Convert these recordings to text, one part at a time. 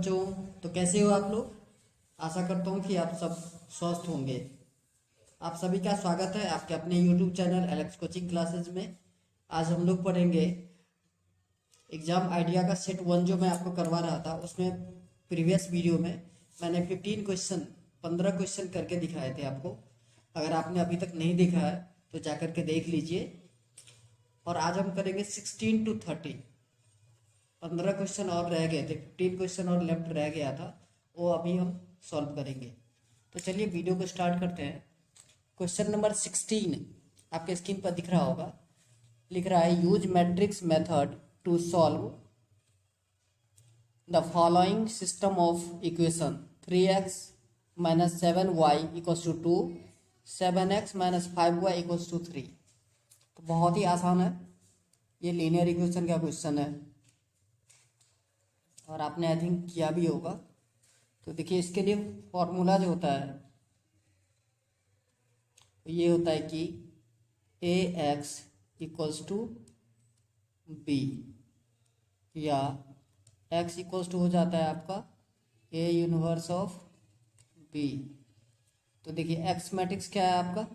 बच्चों। तो कैसे हो आप लोग? आशा करता हूँ कि आप सब स्वस्थ होंगे। आप सभी का स्वागत है आपके अपने YouTube channel Alex coaching classes में। आज हम लोग पढ़ेंगे एग्जाम आइडिया का सेट 1 जो मैं आपको करवा रहा था। उसमें प्रीवियस वीडियो में मैंने 15 क्वेश्चन करके दिखाए थे आपको। अगर आपने अभी तक नहीं देखा है तो जा कर के देख लीजिए। और आज हम करेंगे 16 to 30। 15 क्वेश्चन और रह गए थे, 15 क्वेश्चन और लेफ्ट रह गया था, वो अभी हम सॉल्व करेंगे। तो चलिए वीडियो को स्टार्ट करते हैं। क्वेश्चन नंबर 16 आपके स्क्रीन पर दिख रहा होगा। लिख रहा है use matrix method to solve the following system of equation 3x minus 7y equals to 2, 7x minus 5y equals to 3। तो बहुत ही आसान है, ये लीनियर इक्वेशन का क्वेश्चन है और आपने आई थिंक किया भी होगा। तो देखिए इसके लिए फॉर्मूला जो होता है तो ये होता है कि ए एक्स इक्वल्स टू बी, या एक्स इक्वल्स टू हो जाता है आपका ए यूनिवर्स ऑफ बी। तो देखिए एक्स मैट्रिक्स क्या है आपका,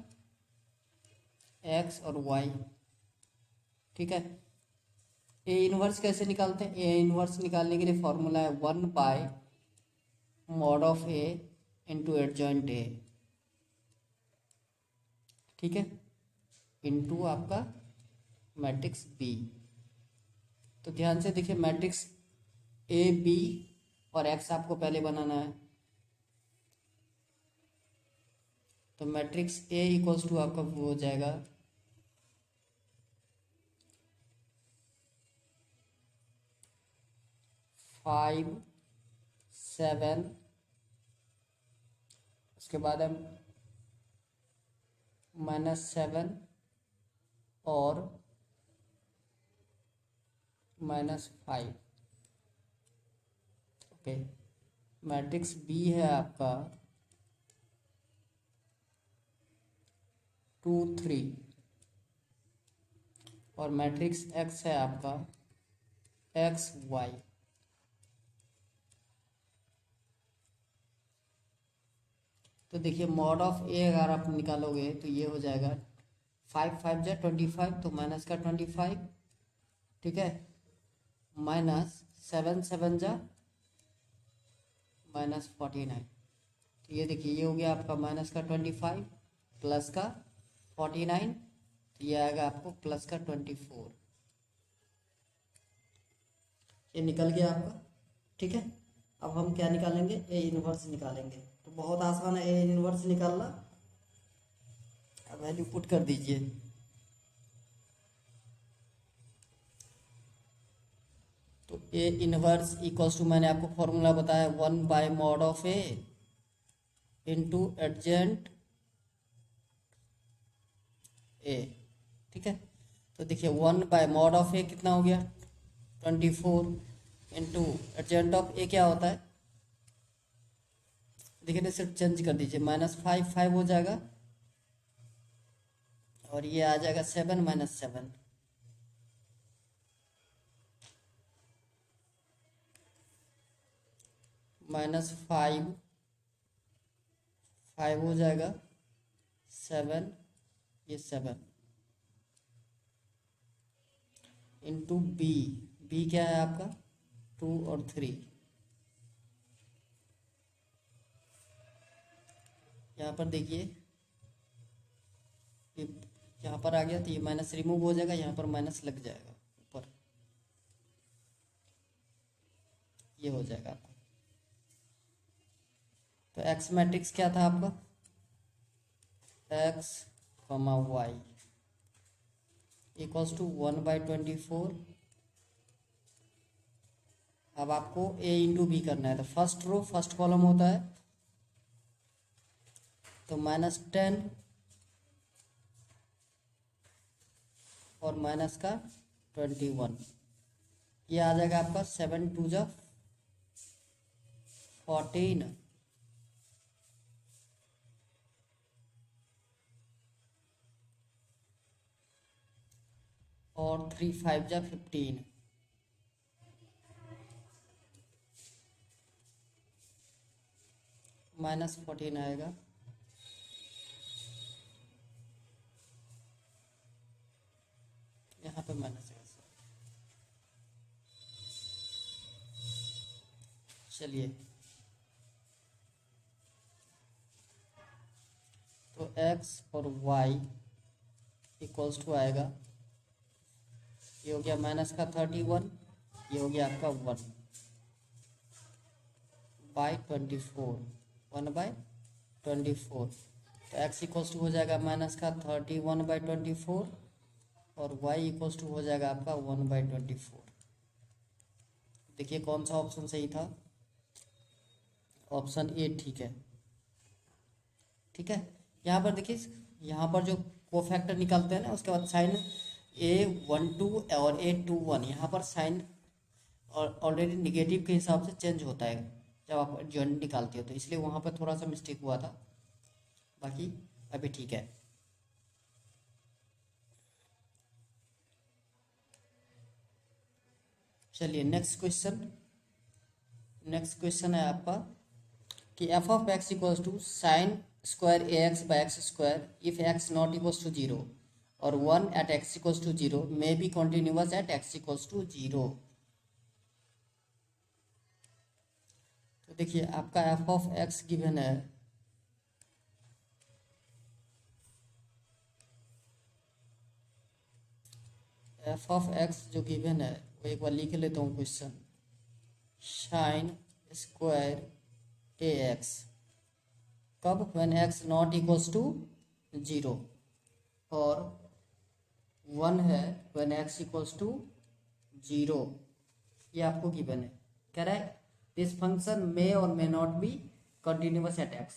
एक्स और वाई, ठीक है। ए इनवर्स कैसे निकालते हैं? ए इनवर्स निकालने के लिए फॉर्मूला है 1/mod of A into adjoint A, ठीक है, इंटू आपका मैट्रिक्स बी। तो ध्यान से देखिए मैट्रिक्स ए बी और एक्स आपको पहले बनाना है। तो मैट्रिक्स ए इक्वल्स टू आपका वो हो जाएगा 5 7, उसके बाद हम -7 और -5। ओके, मैट्रिक्स बी है आपका 2 3 और मैट्रिक्स एक्स है आपका एक्स वाई। तो देखिए मॉड ऑफ ए अगर आप निकालोगे तो ये हो जाएगा 5 5 जा 25, तो माइनस का 25, ठीक है, माइनस 7 7 जा -49। तो ये देखिए ये हो गया आपका माइनस का 25 प्लस का 49, तो ये आएगा आपको प्लस का 24। ये निकल गया आपका, ठीक है। अब हम क्या निकालेंगे? ए इनवर्स निकालेंगे। तो बहुत आसान है ए इनवर्स निकालना। अब वैल्यू पुट कर दीजिए। तो ए इनवर्स इक्वल्स टू मैंने आपको फॉर्मूला बताया 1/mod ऑफ ए इंटू एडजेंट ए, ठीक है। तो देखिए 1/mod ऑफ ए कितना हो गया 24 इंटू एडजेंट ऑफ ए क्या होता है, देखिए ना सिर्फ चेंज कर दीजिए, -5 5 हो जाएगा और ये आ जाएगा 7 -7, -5 5 हो जाएगा 7, ये 7 इंटू बी। बी क्या है आपका 2 और 3। यहाँ पर देखिए ये यहाँ पर आ गया तो ये माइनस रिमूव हो जाएगा, यहाँ पर माइनस लग जाएगा ऊपर, ये हो जाएगा आपका। तो एक्स मैट्रिक्स क्या था आपका, x comma y equals to 1/24। अब आपको ए इंटू बी करना है। तो फर्स्ट रो फर्स्ट कॉलम होता है, तो -10 और माइनस का 21, ये आ जाएगा आपका 7 2 जा 14 और 3 5 जा 15। -14 आएगा। यहाँ पे माइनस है। चलिए, तो x और y इक्वल्स टू आएगा, ये हो गया माइनस का 31, ये हो गया आपका 1/24, 1/24। तो x इक्वल्स टू हो जाएगा माइनस का 31/24 और y इक्वल्स टू हो जाएगा आपका 1/24। देखिए कौन सा ऑप्शन सही था, ऑप्शन ए ठीक है। ठीक है, यहाँ पर देखिए, यहाँ पर जो कोफैक्टर निकालते हैं ना, उसके बाद साइन A12 और A21, यहाँ पर साइन ऑलरेडी निगेटिव के हिसाब से चेंज होता है जब आप जॉइंट निकालते हो, तो इसलिए वहाँ पर थोड़ा सा मिस्टेक हुआ था, बाकी अभी ठीक है। चलिए नेक्स्ट क्वेश्चन है आपका कि f of x equals to sine square a x by x square if x not equals to 0 और 1 at x equals to 0 may be continuous at x equals to 0। तो देखिए आपका एफ ऑफ एक्स गिवन है, f of x जो given है वो एक बार लिख लेता हूँ question, sine square a x कब, when x not equals to 0 और 1 है व्हेन एक्स इक्वल्स टू 0। ये आपको गिवन है, कह रहा है दिस फंक्शन मे और may not be continuous at x.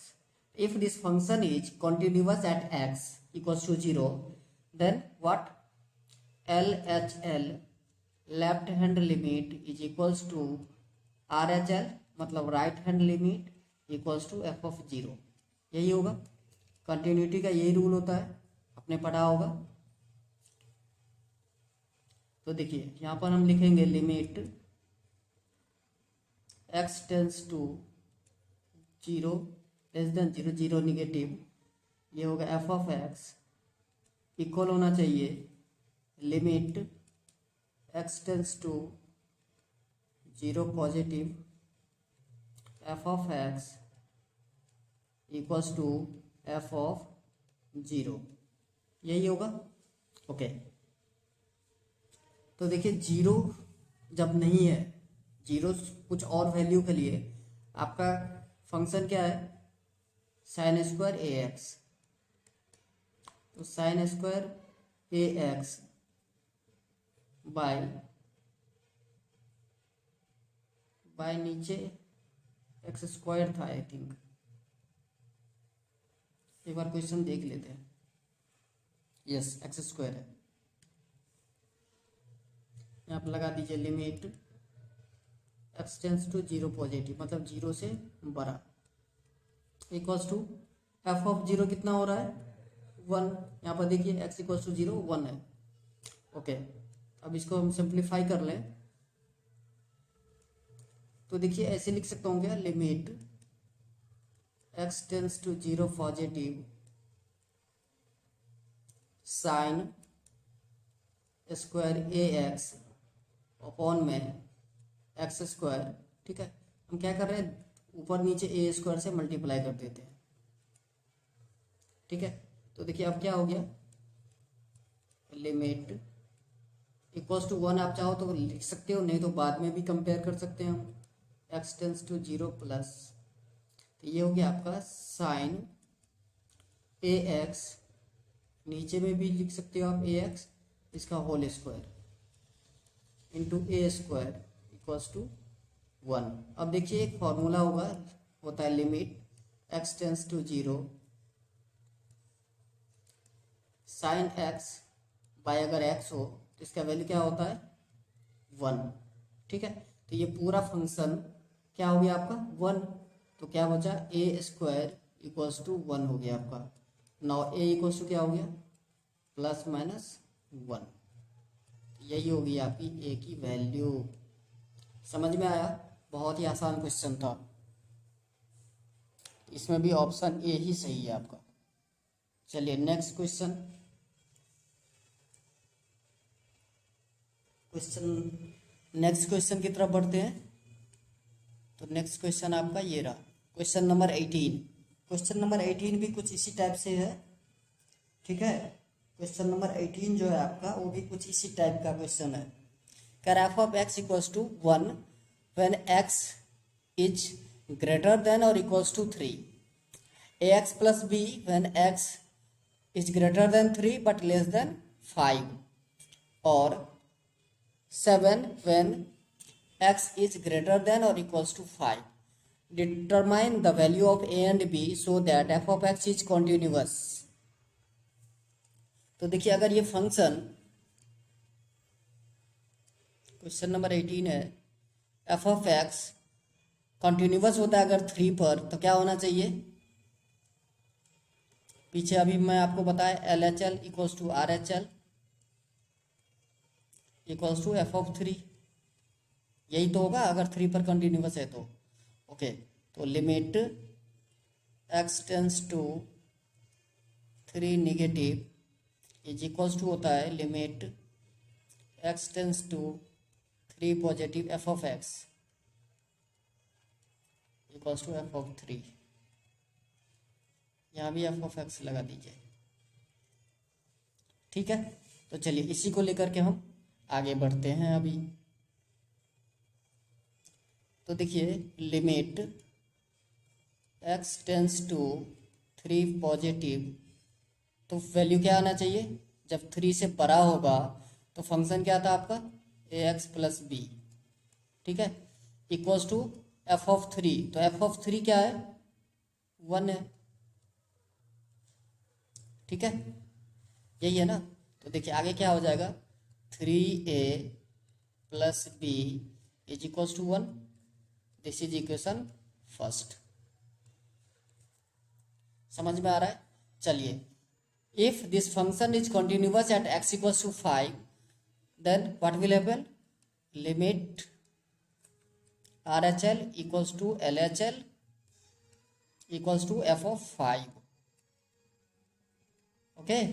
If this function is continuous at x equals to 0 then what, LHL left hand limit is equals to RHL मतलब right hand limit equals to f of 0। यही होगा, continuity का यही rule होता है, आपने पढ़ा होगा। तो देखिए यहाँ पर हम लिखेंगे limit x tends to 0 less than 0, 0 negative, ये होगा एफ ऑफ एक्स इक्वल होना चाहिए limit x tends to 0 positive f of x equals to f of 0, यही होगा। ओके, तो देखिए 0 जब नहीं है, 0 कुछ और वैल्यू के लिए आपका फंक्शन क्या है, साइन स्क्वायर ए एक्स। तो sign square a x bye नीचे एक्स स्क्वायर था, आई थिंक, एक बार क्वेश्चन देख लेते हैं। यस, एक्स स्क्वायर है, यहाँ पर लगा दीजिए limit x tends to 0 positive मतलब 0 से बड़ा इक्वल्स टू एफ ऑफ 0 कितना हो रहा है 1। यहाँ पर देखिए एक्स इक्वल्स टू 0 1 है। ओके, अब इसको हम सिंप्लीफाई कर लें तो देखिए ऐसे लिख सकता हूँ क्या, limit x tends to 0 positive sine square a x upon में एक्स स्क्वायर। ठीक है, हम क्या कर रहे हैं, ऊपर नीचे ए स्क्वायर से मल्टीप्लाई कर देते हैं। ठीक है, तो देखिए अब क्या हो गया, लिमिट इक्वल्स टू 1 आप चाहो तो लिख सकते हो, नहीं तो बाद में भी कंपेयर कर सकते हैं हम, एक्स टेंस टू 0 प्लस, तो ये हो गया आपका साइन ए एक्स, नीचे में भी लिख सकते हो आप ए एक्स, इसका whole square into a square equals to 1। अब देखिए एक फॉर्मूला होता है limit x tends to 0 sine x by अगर एक्स हो तो इसका वैल्यू क्या होता है 1। ठीक है, तो ये पूरा फंक्शन क्या हो गया आपका 1, तो क्या बचा ए स्क्वायर इक्वल्स टू 1 हो गया आपका। नाउ ए इक्वल्स टू क्या हो गया प्लस माइनस 1, यही होगी आपकी ए की वैल्यू। समझ में आया, बहुत ही आसान क्वेश्चन था। इसमें भी ऑप्शन ए ही सही है आपका। चलिए नेक्स्ट क्वेश्चन नेक्स्ट क्वेश्चन की तरफ बढ़ते हैं। तो नेक्स्ट क्वेश्चन आपका ये रहा, क्वेश्चन नंबर 18। क्वेश्चन नंबर 18 भी कुछ इसी टाइप से है, ठीक है। क्वेश्चन नंबर 18 जो है आपका वो भी कुछ इसी टाइप का क्वेश्चन है। कर f of x equals to 1 when x is greater than or equals to 3, a x plus b when x is greater than 3 but less than 5, और 7 when x is greater than or equals to 5. Determine the value of a and b so that f of x is continuous. तो देखिए अगर ये function, question number 18 है, f of x continuous होता है अगर 3 पर, तो क्या होना चाहिए? पीछे अभी मैं आपको बताया L H L equals to R H L equals to f of 3, यही तो होगा अगर 3 पर कंटिन्यूअस है तो। ओके, तो limit x tends to 3 negative is equals to होता है limit x tends to 3 positive f of x equals to f of 3। यहाँ भी एफ ऑफ एक्स लगा दीजिए, ठीक है। तो चलिए इसी को लेकर के हम आगे बढ़ते हैं अभी। तो देखिए limit x tends to 3 positive, तो वैल्यू क्या आना चाहिए? जब 3 से बड़ा होगा तो फंक्शन क्या था आपका? ए एक्स प्लस बी, ठीक है, इक्वल्स टू एफ ऑफ 3। तो एफ ऑफ 3 क्या है? 1 है, ठीक है, यही है ना। तो देखिए आगे क्या हो जाएगा? 3a plus b is equals to 1। This is equation first. समझ में आ रहा है? चलिए, if this function is continuous at x equals to 5, then what will happen? Limit R H L equals to L H L equals to f of 5। Okay,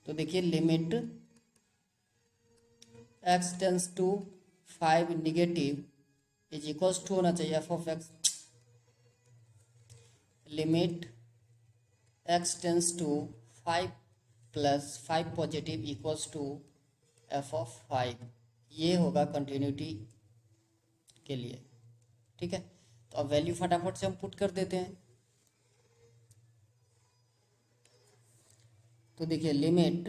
तो देखिए limit x tends to 5 negative is equals to होना चाहिए f of x, limit x tends to 5 plus 5 positive equals to f of 5। ये होगा continuity के लिए, ठीक है। तो अब वैल्यू फटाफट से हम पुट कर देते हैं। तो देखिए limit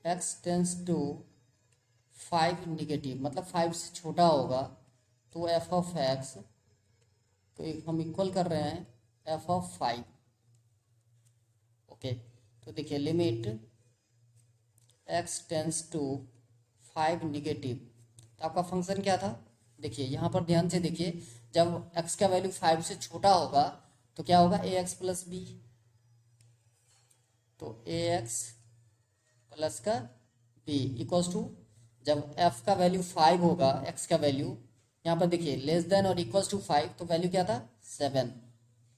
x tends to 5 negative, मतलब 5 से छोटा होगा, तो एफ ऑफ एक्स तो हम इक्वल कर रहे हैं एफ ऑफ 5। ओके, तो देखिए limit x tends to 5 negative, तो आपका फंक्शन क्या था? देखिए यहाँ पर ध्यान से देखिए, जब x का वैल्यू 5 से छोटा होगा तो क्या होगा? ए एक्स प्लस बी। तो ए एक्स प्लस का बी इक्वल्स टू, जब f का वैल्यू 5 होगा, x का वैल्यू यहाँ पर देखिए less than or equals to 5, तो वैल्यू क्या था? 7।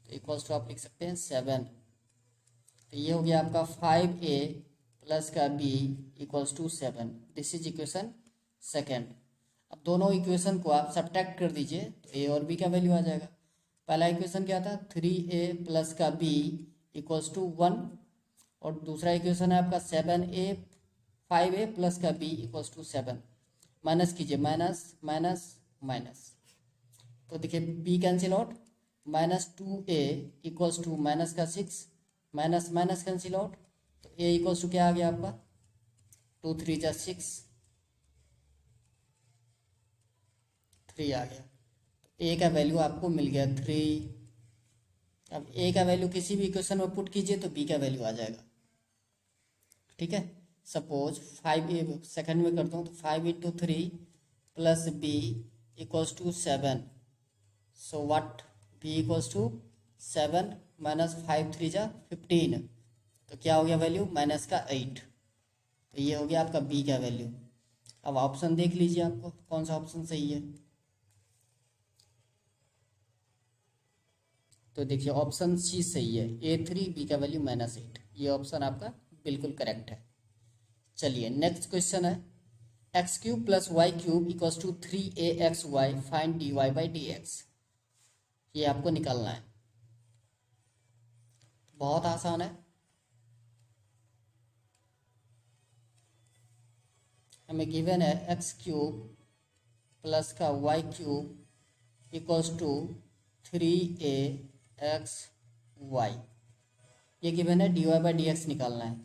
तो इक्वल्स टू आप लिख सकते हैं 7। तो ये हो गया आपका 5a प्लस का b equals to 7। This is equation second. अब दोनों इक्वेशन को आप सब्ट्रैक्ट कर दीजिए तो a और b का वैल्यू आ जाएगा। पहला इक्वेशन क्या था? 3a प्लस का b इक्वल्स टू 1, और दूसरा इक्वेशन है आपका 5a प्लस का b इक्वल्स टू 7। माइनस कीजिए, माइनस माइनस माइनस, तो देखिए b cancel out, -2a equals to minus का 6, माइनस माइनस कैंसिल आउट, तो a इक्वल्स टू क्या आ गया आपका? 2 3 जा 6, 3 आ गया। तो a का वैल्यू आपको मिल गया 3। अब a का वैल्यू किसी भी इक्वेशन में पुट कीजिए तो b का वैल्यू आ जाएगा, ठीक है। सपोज 5a सेकंड में करता हूँ, तो 5 into 3 plus b equals to 7। So what? b equals to 7 minus 5 3 जा 15, तो क्या हो गया वैल्यू? माइनस का 8। तो ये हो गया आपका b का वैल्यू। अब ऑप्शन देख लीजिए आपको कौन सा ऑप्शन सही है। तो देखिए ऑप्शन सी सही है, A3 बी का वैल्यू -8, ये ऑप्शन आपका बिल्कुल करेक्ट है। चलिए नेक्स्ट क्वेश्चन है, x³ + y³ = 3aXy, find dy/dx। ये आपको निकालना है, बहुत आसान है। हमें गिवन है x³ प्लस का y³ = 3aXy, ये गिवन है, dy/dx निकालना है।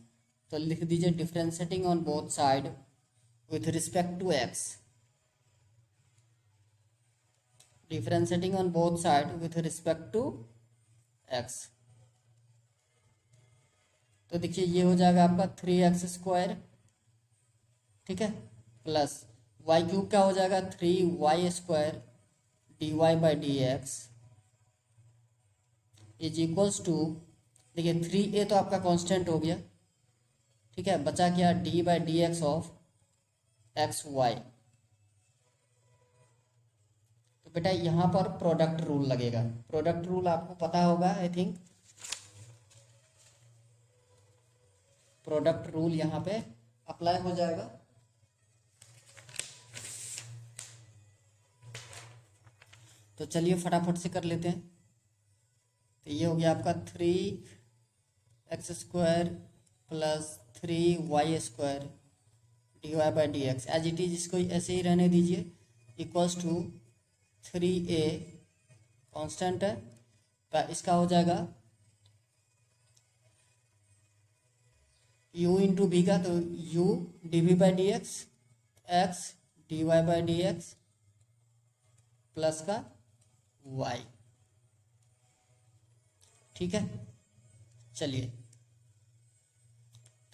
तो लिख दीजिए differentiating on both side with respect to x, differentiating on both side with respect to x। तो देखिए ये हो जाएगा आपका 3x², ठीक है, प्लस y³ क्या हो जाएगा 3y² dy/dx is equals to, देखिए 3a तो आपका कांस्टेंट हो गया, ठीक है, बचा क्या d/dx ऑफ xy। तो बेटा यहाँ पर प्रोडक्ट रूल लगेगा, प्रोडक्ट रूल आपको पता होगा आई थिंक, प्रोडक्ट रूल यहाँ पे अप्लाई हो जाएगा। तो चलिए फटाफट से कर लेते हैं। तो ये हो गया आपका 3x² plus 3y² dy/dx, as it is इसको ऐसे ही रहने दीजिए, इक्वल्स टू 3a कांस्टेंट है, इसका हो जाएगा u इंटू b का, तो u dv/dx, x dy/dx plus का y, ठीक है। चलिए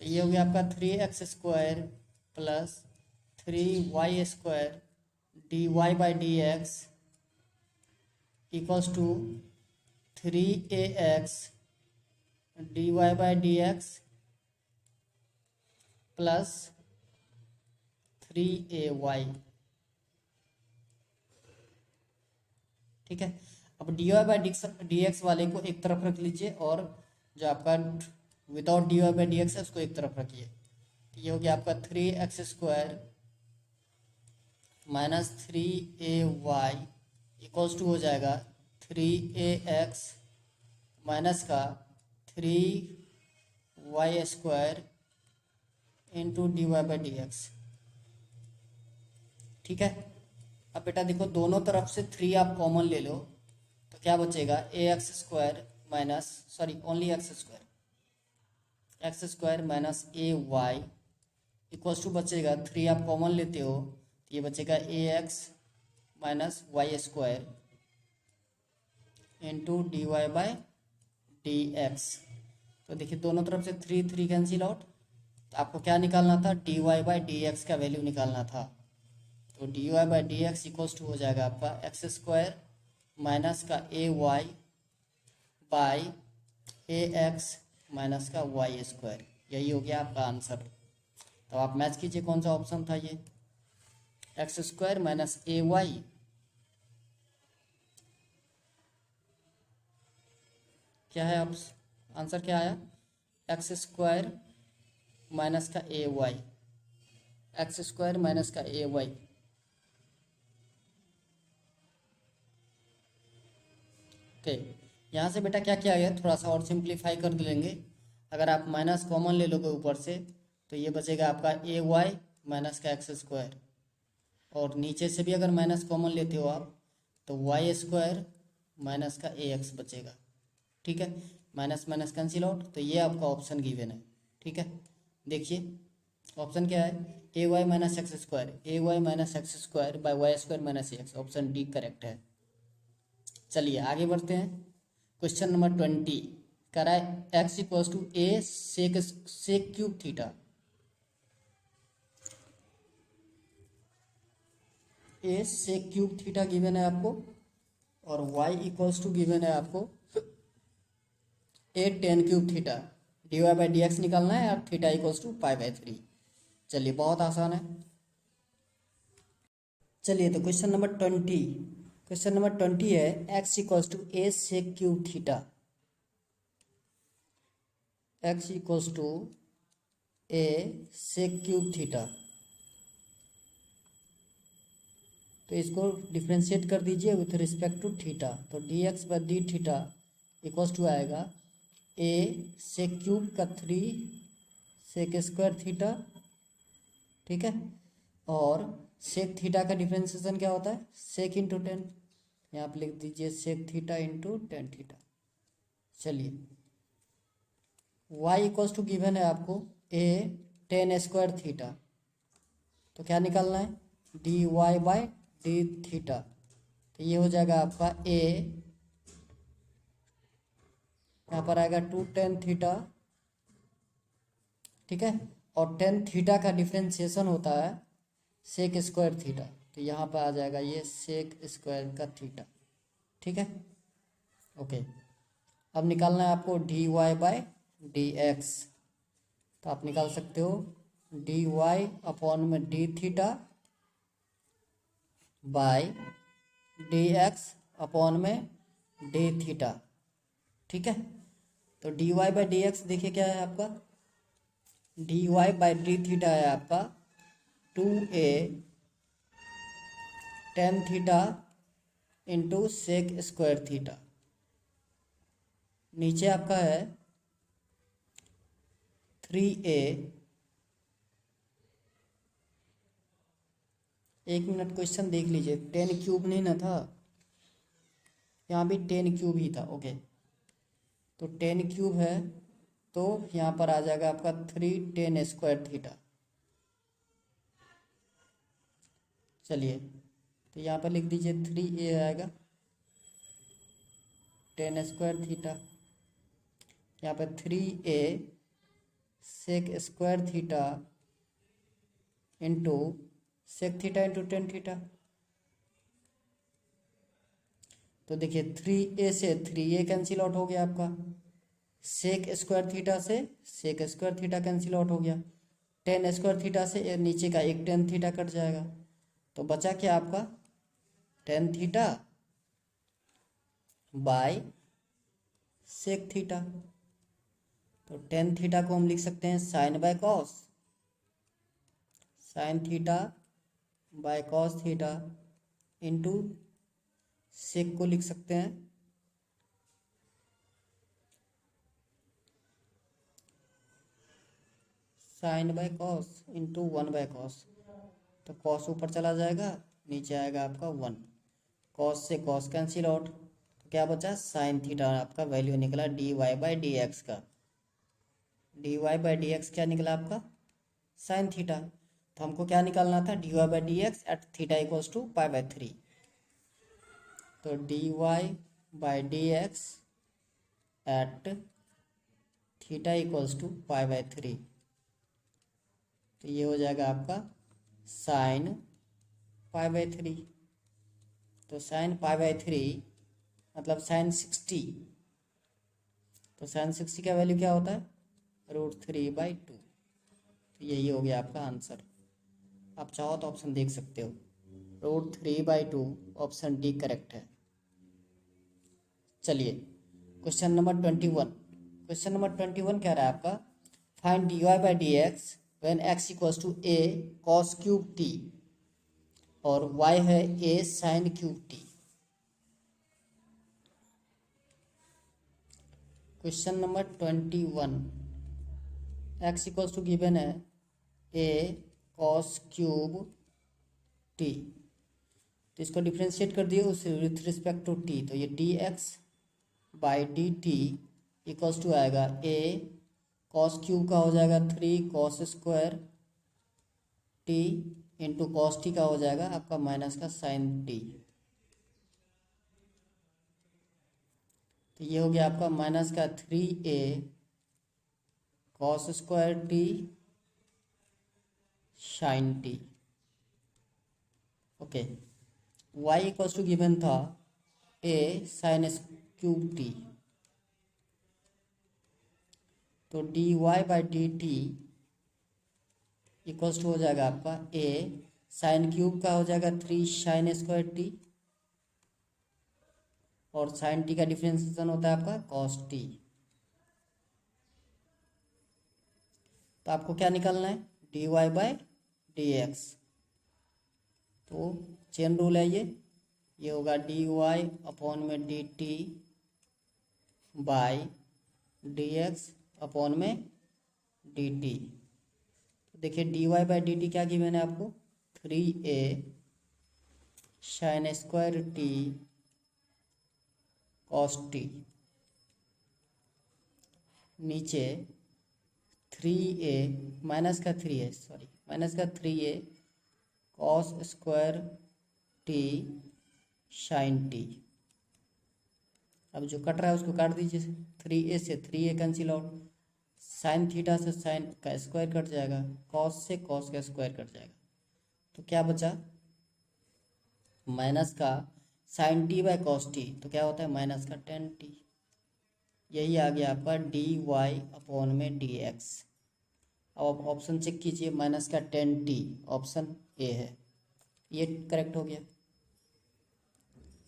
तो ये हो गया आपका 3x² plus 3y² dy/dx equals to 3ax dy/dx plus 3ay, ठीक है। अब dy/dx वाले को एक तरफ रख लीजिए और जो आपका विदाउट dy/dx है उसको एक तरफ रखिए। ये हो गया आपका 3x² minus 3ay equals to हो जाएगा 3ax माइनस का 3y² इंटू dy/dx, ठीक है। अब बेटा देखो दोनों तरफ से 3 आप कॉमन ले लो तो क्या बचेगा ax² minus, sorry only x² minus ay equals to बचेगा 3 आप कॉमन लेते हो तो ये बचेगा ax minus y² into dy/dx। तो देखिए दोनों तरफ से 3 कैंसिल आउट, तो आपको क्या निकालना था dy/dx का वैल्यू निकालना था। तो dy/dx इक्वल्स टू हो जाएगा आपका x² माइनस का ay बाई ax माइनस का y², यही हो गया आपका आंसर। तो आप मैच कीजिए कौन सा ऑप्शन था ये, x² माइनस ay, क्या है आप आंसर क्या आया, x² माइनस का ay, x² माइनस का ay। ठीक, यहाँ से बेटा क्या किया गया, थोड़ा सा और सिंप्लीफाई कर लेंगे। अगर आप माइनस कॉमन ले लोगे ऊपर से तो ये बचेगा आपका ay माइनस का x², और नीचे से भी अगर माइनस कॉमन लेते हो आप तो y² माइनस का ax बचेगा, ठीक है। माइनस माइनस कैंसिल आउट, तो ये आपका ऑप्शन गिवन है, ठीक है। देखिए ऑप्शन क्या है, ay minus x², ay minus x² by y² minus x, option D correct है। चलिए आगे बढ़ते हैं, क्वेश्चन नंबर 20 कह रहा है x equals to a sec³ theta, a sec³ theta given है आपको, और y इक्वल्स टू गिवन है आपको a tan³ थीटा, dy/dx निकालना है और थीटा इक्वल्स टू π/3। चलिए बहुत आसान है। चलिए तो क्वेश्चन नंबर 20 क्वेश्चन नंबर 20 है x equals to a sec cube theta. X equals to a sec cube theta. तो इसको डिफ्रेंशिएट कर दीजिए विथ रिस्पेक्ट टू थीटा। तो d x by d theta equals to आएगा ए सेक क्यूब का 3 सेक square theta, ठीक है। और सेक थीटा का डिफ्रेंशिएशन क्या होता है, सेक इंटू टेन। यहाँ पे लिख दीजिए sec theta into tan theta. चलिए y इक्वल्स टू गिवन है आपको ए टेन स्क्वायर थीटा। तो क्या निकालना है, d Y by d theta. तो ये हो जाएगा आपका ए, यहाँ पर आएगा 2 टेन थीटा, ठीक है। और टेन थीटा का डिफ्रेंशिएशन होता है सेक स्क्वायर थीटा। तो यहाँ पर आ जाएगा ये सेक स्क्वायर का थीटा, ठीक है। ओके, अब निकालना है आपको d Y by D x. तो आप निकाल सकते हो डी वाई अपॉन में d theta by D x upon में डी थीटा, ठीक है। तो d Y by D x देखिए क्या है आपका, d Y by d theta है आपका 2a tan theta into sec square theta. नीचे आपका है 3a, एक मिनट क्वेश्चन देख लीजिए, 10 क्यूब नहीं ना था, यहाँ भी 10 क्यूब ही था। ओके, तो 10 क्यूब है तो यहाँ पर आ जाएगा आपका 3 टेन स्क्वायर थीटा। चलिए तो यहाँ पर लिख दीजिए 3a आएगा टेन स्क्वायर थीटा, यहाँ पर 3a sec square theta into sec theta into tan theta. तो देखिए 3a से 3a कैंसिल आउट हो गया आपका, सेक स्क्वायर थीटा से sec square theta cancel out हो गया, टेन स्क्वायर थीटा से नीचे का एक टेन थीटा कट जाएगा। तो बचा क्या आपका tan theta by sec theta. तो टेन थीटा को हम लिख सकते हैं sine by cos, sine theta by cos theta into sec को लिख सकते हैं sine by cos into one by cos. तो कॉस ऊपर चला जाएगा, नीचे आएगा आपका 1, कॉस से कॉस कैंसिल आउट। तो क्या बचा साइन थीटा, आपका वैल्यू निकला d Y by D x का। D Y by D x क्या निकला आपका साइन थीटा। तो हमको क्या निकालना था d Y by D x at theta equals to pi by 3। तो d Y by D x at theta equals to pi by 3। तो ये हो जाएगा आपका साइन पाई बाई 3। तो साइन पाई बाई 3 मतलब साइन 60। तो साइन 60 का वैल्यू क्या होता है √3/2। तो यही हो गया आपका आंसर। आप चाहो तो ऑप्शन देख सकते हो, √3/2 ऑप्शन डी करेक्ट है। चलिए क्वेश्चन नंबर 21। क्वेश्चन नंबर 21 कह रहा है आपका find d Y by D x when x equals to a cos cube t और y है a sine cube t. Question number 21, x equals to given है a cos cube t. तो इसको differentiate कर दिए उस विथ रिस्पेक्ट टू टी। तो ये d x by d t equals to आएगा a कॉस क्यूब का हो जाएगा 3 cos square t into cos t का हो जाएगा आपका माइनस का साइन टी। तो ये हो गया आपका माइनस का 3a cos square t sine t. Okay, y equals to given था a साइन क्यूब टी। तो d Y by d t equals to हो जाएगा आपका a साइन क्यूब का हो जाएगा 3 साइन स्क्वायर टी और साइन टी का डिफ्रेंसिएशन होता है आपका कॉस टी। तो आपको क्या निकालना है, d Y by D x. तो चेन रूल है ये होगा डी वाई अपॉन में d t by D x upon में डी टी। देखिए D Y by d t क्या गिवन है आपको, 3a sine square t cos t, नीचे 3a माइनस का 3a सॉरी माइनस का 3a cos square t sine t. अब जो कट रहा है उसको काट दीजिए, 3a से 3a cancel out, sine theta से साइन का स्क्वायर कट जाएगा, कॉस से कॉस का स्क्वायर कट जाएगा। तो क्या बचा, माइनस का sine t by cos t, तो क्या होता है माइनस का टेन टी। यही आ गया आपका डी वाई अपॉन में डी एक्स। अब आप ऑप्शन चेक कीजिए, माइनस का टेन टी ऑप्शन ए है, ये करेक्ट हो गया।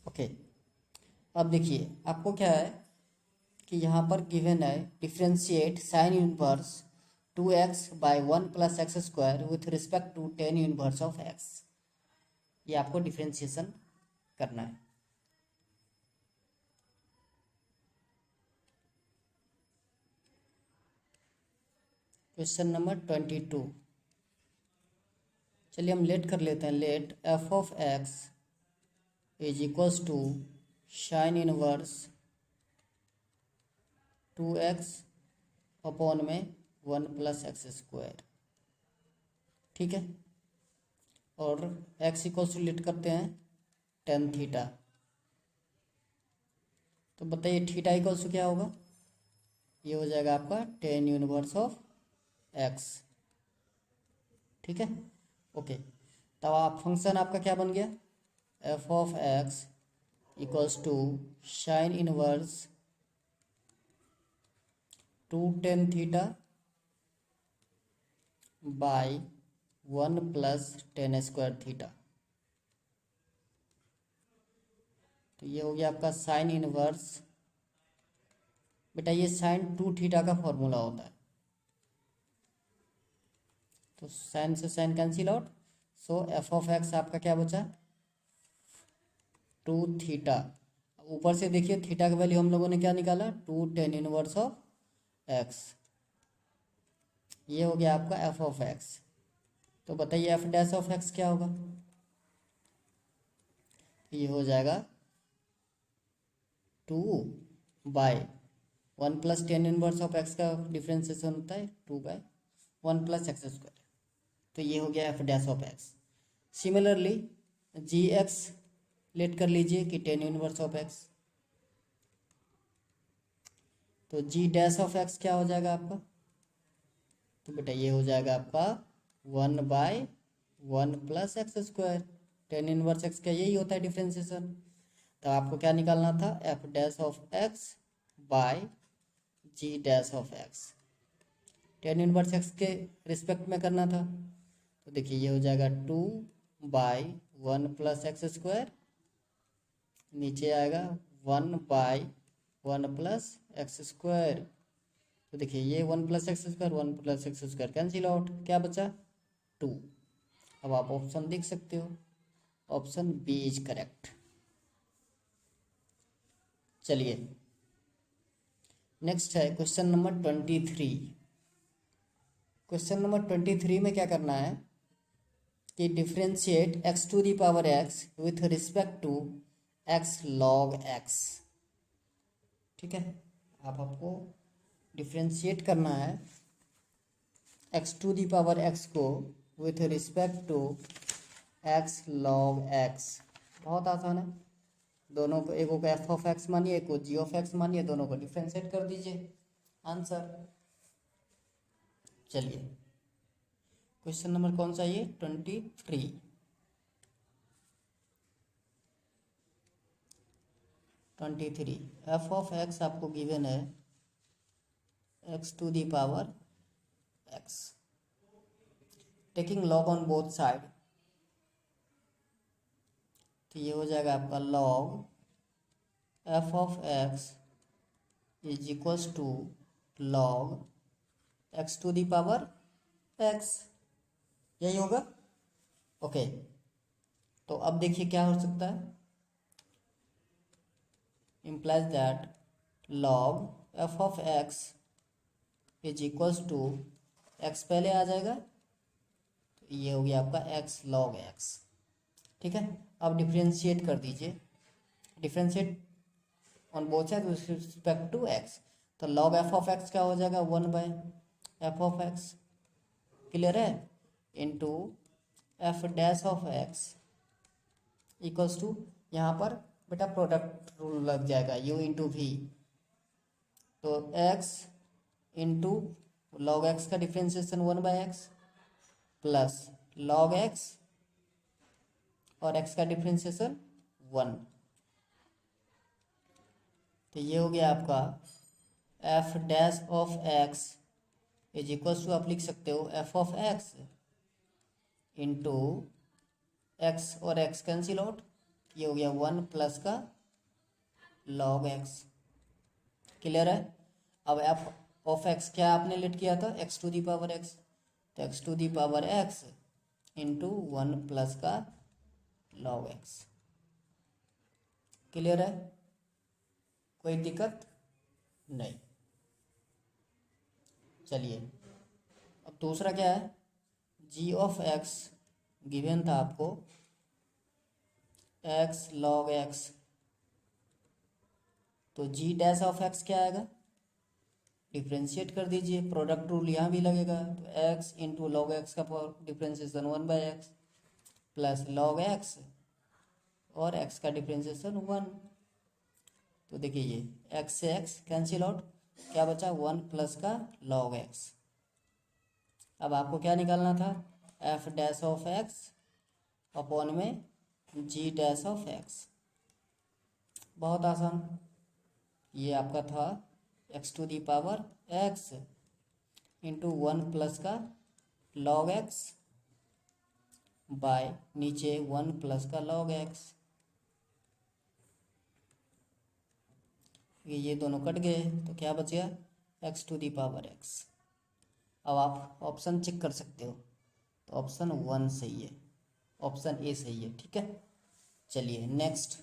ओके, अब देखिए आपको क्या है कि यहाँ पर गिवन है differentiate sine inverse 2x by 1 plus x square with respect to tan inverse of x। ये आपको डिफ्रेंशिएशन करना है। क्वेश्चन नंबर 22, चलिए हम लेट कर लेते हैं। Let f of x is equals to sine inverse 2x upon में 1 प्लस एक्स स्क्वायर, ठीक है। और x इक्वल्स टू लेट करते हैं टेन थीटा। तो बताइए थीटा इक्वल्स टू क्या होगा, ये हो जाएगा आपका टेन यूनिवर्स ऑफ x, ठीक है। ओके, तब आप फंक्शन आपका क्या बन गया, f of x equals to sine inverse 2 tan theta by 1 plus tan square theta. तो ये हो गया आपका साइन इनवर्स, बेटा ये साइन 2 थीटा का फॉर्मूला होता है, तो साइन से sine cancel out, so f of x आपका क्या बचा 2 थीटा। ऊपर से देखिए थीटा का वैल्यू हम लोगों ने क्या निकाला 2 टेन इनवर्स ऑफ एक्स, ये हो गया आपका एफ ऑफ एक्स। तो बताइए एफ डैश ऑफ एक्स क्या होगा, ये हो जाएगा 2 by 1 plus ten inverse of x का डिफ्रेंसिएशन होता है 2 बाई 1 प्लस एक्स स्क्वायर। तो ये हो गया f dash of x. Similarly g x let कर लीजिए कि टेन इनवर्स ऑफ एक्स, तो जी डैश ऑफ एक्स क्या हो जाएगा आपका, तो बेटा ये हो जाएगा आपका 1 by 1 plus x square, ten inverse x का यही होता है डिफ्रेंसिएशन। तो आपको क्या निकालना था f dash of x by g dash of x, tan inverse x के रिस्पेक्ट में करना था। तो देखिए ये हो जाएगा 2 बाई 1 प्लस एक्स स्क्वायर, नीचे आएगा 1 बाई 1 प्लस एक्स स्क्वायर। तो देखिए ये 1 plus x square 1 plus x square cancel out, क्या बचा 2। अब आप ऑप्शन देख सकते हो, ऑप्शन बी इज करेक्ट। चलिए नेक्स्ट है क्वेश्चन नंबर 23। क्वेश्चन नंबर 23 में क्या करना है कि differentiate x to the power x with respect to x log x, ठीक है। आपको डिफ्रेंशिएट करना है x to the power x को with respect to x log x. बहुत आसान है, दोनों को, एक को एफ ऑफ एक्स मानिए एक को जी ऑफ एक्स मानिए, दोनों को डिफ्रेंशिएट कर दीजिए, आंसर। चलिए क्वेश्चन नंबर कौन सा ये 23। एफ ऑफ एक्स आपको गिवन है x to the power x, taking log on both side, तो ये हो जाएगा आपका log f of x is equals to log x to the power x, यही होगा। ओके, तो अब देखिए क्या हो सकता है, implies that log f of x is equals to x पहले आ जाएगा, तो ये हो गया आपका x log x। ठीक है, अब डिफ्रेंशिएट कर दीजिए, differentiate on both side with respect to x, तो log f of x क्या हो जाएगा, 1/f of x, क्लियर है, into f dash of x equals to, यहाँ पर बेटा प्रोडक्ट रूल लग जाएगा, u इंटू वी, तो x इंटू लॉग एक्स का differentiation 1/x plus log x और x का डिफ्रेंशिएशन 1, तो ये हो गया आपका f dash of x is equals to, आप लिख सकते हो f of x into x और x कैंसिल आउट, ये हो गया 1 प्लस का लॉग x, क्लियर है। अब f ऑफ x क्या आपने लेट किया था, x to the power x, तो x to the power x into 1 plus का लॉग x, क्लियर है, कोई दिक्कत नहीं। चलिए अब दूसरा क्या है, g ऑफ x गिवन था आपको x log x, तो g डैश ऑफ x क्या आएगा, डिफ्रेंशिएट कर दीजिए, प्रोडक्ट रूल यहाँ भी लगेगा, तो x इंटू लॉग एक्स का differentiation 1/x plus log x और x का डिफ्रेंशिएशन 1, तो देखिए ये x से x कैंसिल आउट, क्या बचा 1 प्लस का लॉग x। अब आपको क्या निकालना था, f dash of x upon में g डैश ऑफ x, बहुत आसान, ये आपका था x to the power x into 1 plus का लॉग x बाय नीचे 1 प्लस का लॉग x, ये दोनों कट गए, तो क्या बच गया x to the power x। अब आप ऑप्शन चेक कर सकते हो, तो ऑप्शन 1 सही है, ऑप्शन ए सही है, ठीक है। चलिए नेक्स्ट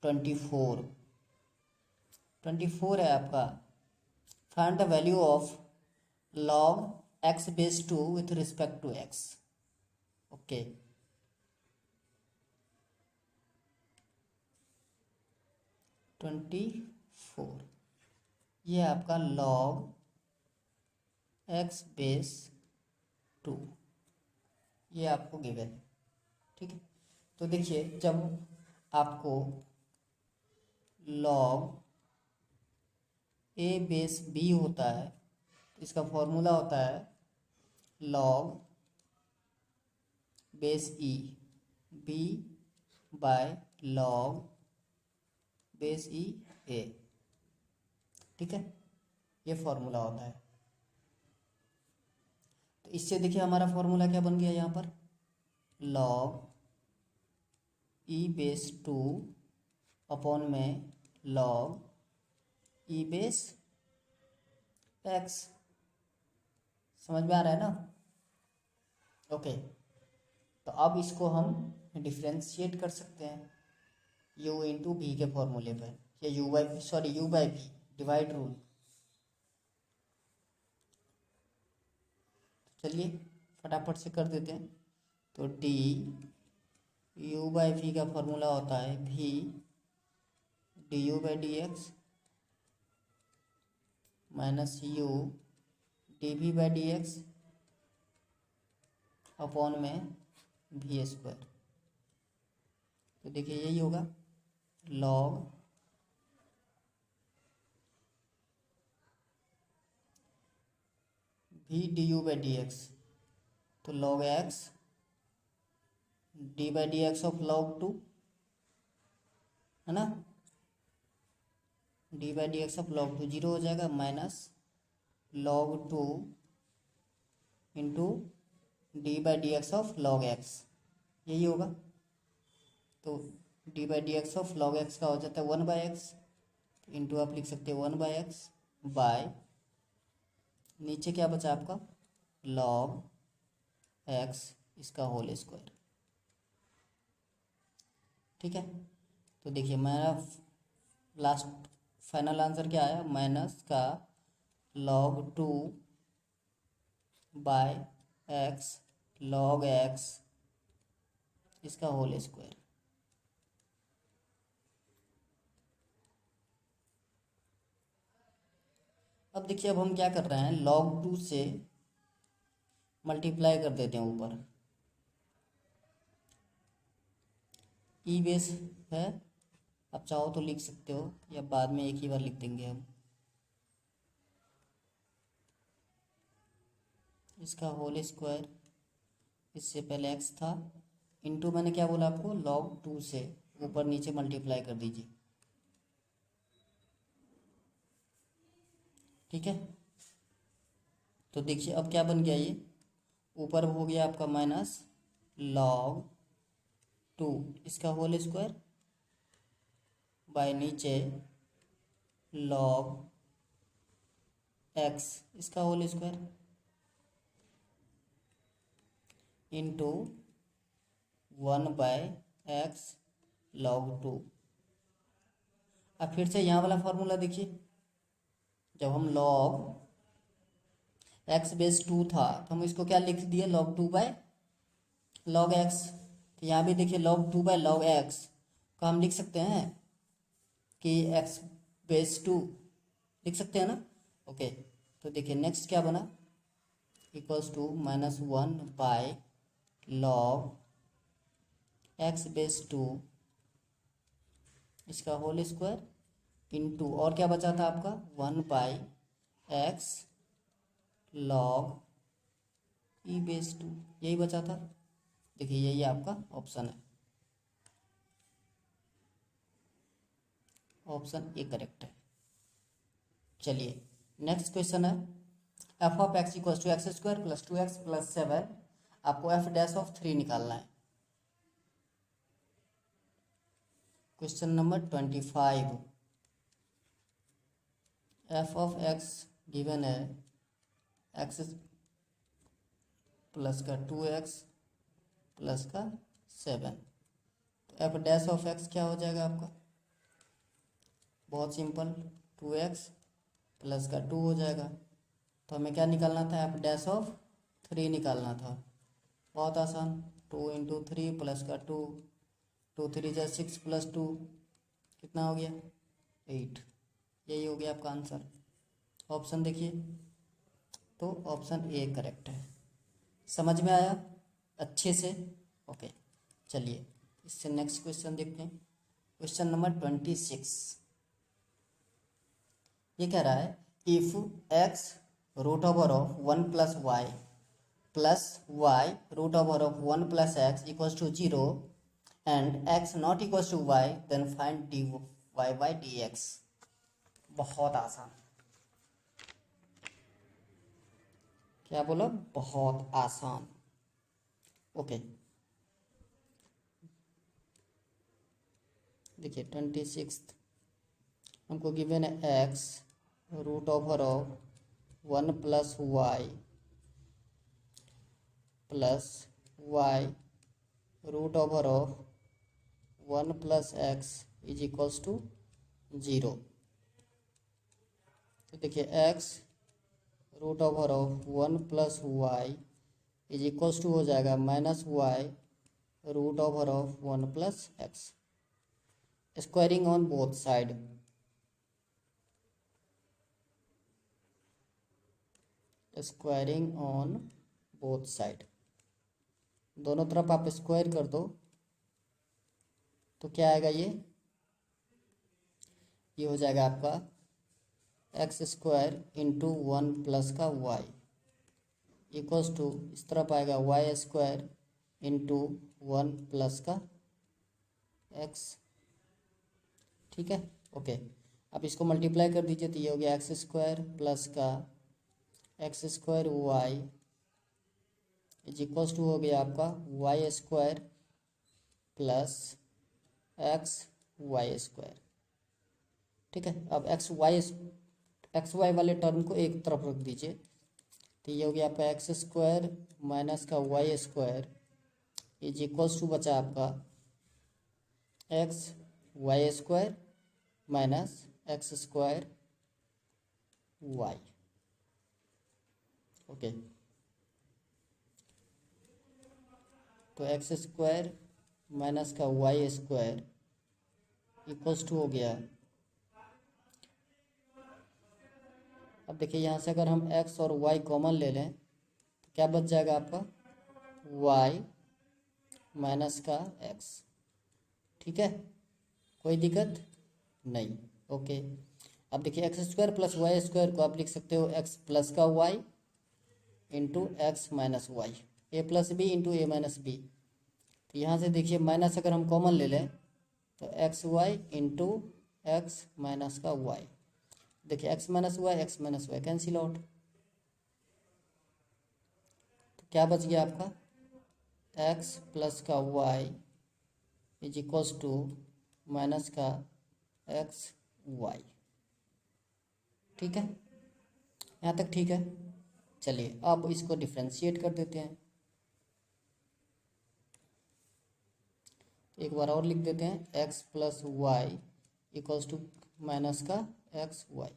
24 है आपका, find the value of log x base 2 with respect to x। Okay, twenty four, ये आपका लॉग x बेस 2, ये आपको गिवन है, ठीक है। तो देखिए जब आपको लॉग a बेस b होता है, तो इसका फॉर्मूला होता है log base e b by log base e a, ठीक है, ये फॉर्मूला होता है। तो इससे देखिए हमारा फॉर्मूला क्या बन गया यहाँ पर, लॉग e बेस 2 अपॉन में लॉग e बेस x, समझ में आ रहा है ना। ओके, तो अब इसको हम डिफ्रेंशिएट कर सकते हैं u इंटू भी के फॉर्मूले पर, या u बाई भी डिवाइड रूल। चलिए फटाफट से कर देते हैं, तो d u बाई वी का फॉर्मूला होता है v d u by D x minus u d v by D x upon में वी स्क्वायर। तो देखिए यही होगा log v d u by D x, तो log x d by D x of log 2 है ना, d by D x of log 2 zero हो जाएगा, minus log 2 into D by D x of log x, यही होगा। तो D by D x of log x का हो जाता है 1/x, इंटू आप लिख सकते हैं 1/x बाय, नीचे क्या बचा आपका लॉग एक्स इसका होल स्क्वायर। ठीक है, तो देखिए मेरा लास्ट फाइनल आंसर क्या आया, माइनस का log 2 by x log x इसका होल स्क्वायर। अब देखिए, अब हम क्या कर रहे हैं, log 2 से मल्टीप्लाई कर देते हैं ऊपर, ई बेस है, आप चाहो तो लिख सकते हो या बाद में एक ही बार लिख देंगे हम, इसका होल स्क्वायर, इससे पहले एक्स था, इंटू मैंने क्या बोला आपको, log 2 से ऊपर नीचे मल्टीप्लाई कर दीजिए। ठीक है, तो देखिए अब क्या बन गया, ये ऊपर हो गया आपका माइनस log 2 इसका होल स्क्वायर बाय नीचे log x इसका whole square into 1/x log 2। अब फिर से यहाँ वाला फॉर्मूला देखिए, जब हम log x बेस 2 था तो हम इसको क्या लिख दिए, log 2/log x। तो यहाँ भी देखिए log 2/log x को हम लिख सकते हैं कि x बेस 2 लिख सकते हैं ना। ओके, तो देखिए नेक्स्ट क्या बना, equals to -1/log x base 2 इसका होल स्क्वायर इंटू, और क्या बचा था आपका 1/x log e बेस 2, यही बचा था। देखिए यही आपका ऑप्शन है, ऑप्शन ए करेक्ट है। चलिए नेक्स्ट क्वेश्चन है, f of x equals to x square plus 2x plus 7, आपको एफ डैश ऑफ 3 निकालना है। Question number 25, f of x given है एक्स प्लस का 2x प्लस का 7, तो एफ डैश ऑफ एक्स क्या हो जाएगा आपका, बहुत सिंपल, 2x प्लस का 2 हो जाएगा। तो हमें क्या निकालना था, एफ डैश ऑफ 3 निकालना था, बहुत आसान, 2 इंटू 3 प्लस का 2, 2 3 जा 6 प्लस 2 कितना हो गया 8, यही हो गया आपका आंसर। ऑप्शन देखिए, तो ऑप्शन ए करेक्ट है। समझ में आया अच्छे से, ओके। चलिए इससे नेक्स्ट क्वेश्चन देखते हैं, क्वेश्चन नंबर 26, ये कह रहा है if x root over of 1 plus y root over of 1 plus x equals to 0 and x not equals to y, then find dy by dx। बहुत आसान, क्या बोला, बहुत आसान। ओके, देखिए 26 हमको गिवन है x root over of 1 plus y root over of 1 plus x is equals to 0। तो देखिए x root over of 1 plus y is equals to हो जाएगा minus y root over of 1 plus x, squaring on both side, squaring on both side, दोनों तरफ आप square कर दो तो क्या आएगा, ये हो जाएगा आपका एक्स स्क्वायर इंटू 1 प्लस का वाई इक्वल्स टू, इस तरफ आएगा वाई स्क्वायर इंटू 1 प्लस का एक्स। ठीक है, ओके। अब इसको मल्टीप्लाई कर दीजिए तो ये हो गया एक्स स्क्वायर प्लस का x square y is equals to हो गया आपका y square plus x y square. ठीक है, अब एक्स वाई वाले टर्म को एक तरफ रख दीजिए, तो ये हो गया आपका एक्स स्क्वायर माइनस का y square is equals to बचा आपका x y square minus x square y. Okay, तो एक्स स्क्वायर माइनस का वाई स्क्वायर इक्वल्स टू हो गया। अब देखिए यहाँ से अगर हम एक्स और वाई कॉमन ले लें तो क्या बच जाएगा आपका वाई माइनस का एक्स। ठीक है, कोई दिक्कत नहीं। ओके, अब देखिए x square plus y square को आप लिख सकते हो एक्स प्लस का y into x minus y, a plus b into a minus b. तो यहाँ से देखिए माइनस अगर हम कॉमन ले लें तो x y into x minus का वाई। देखिए x minus y cancel out, तो क्या बच गया आपका एक्स प्लस का y is equals to minus का एक्स वाई। ठीक है, यहाँ तक ठीक है। चलिए अब इसको डिफ्रेंशिएट कर देते हैं, एक बार और लिख देते हैं x plus y equals to minus का एक्स वाई।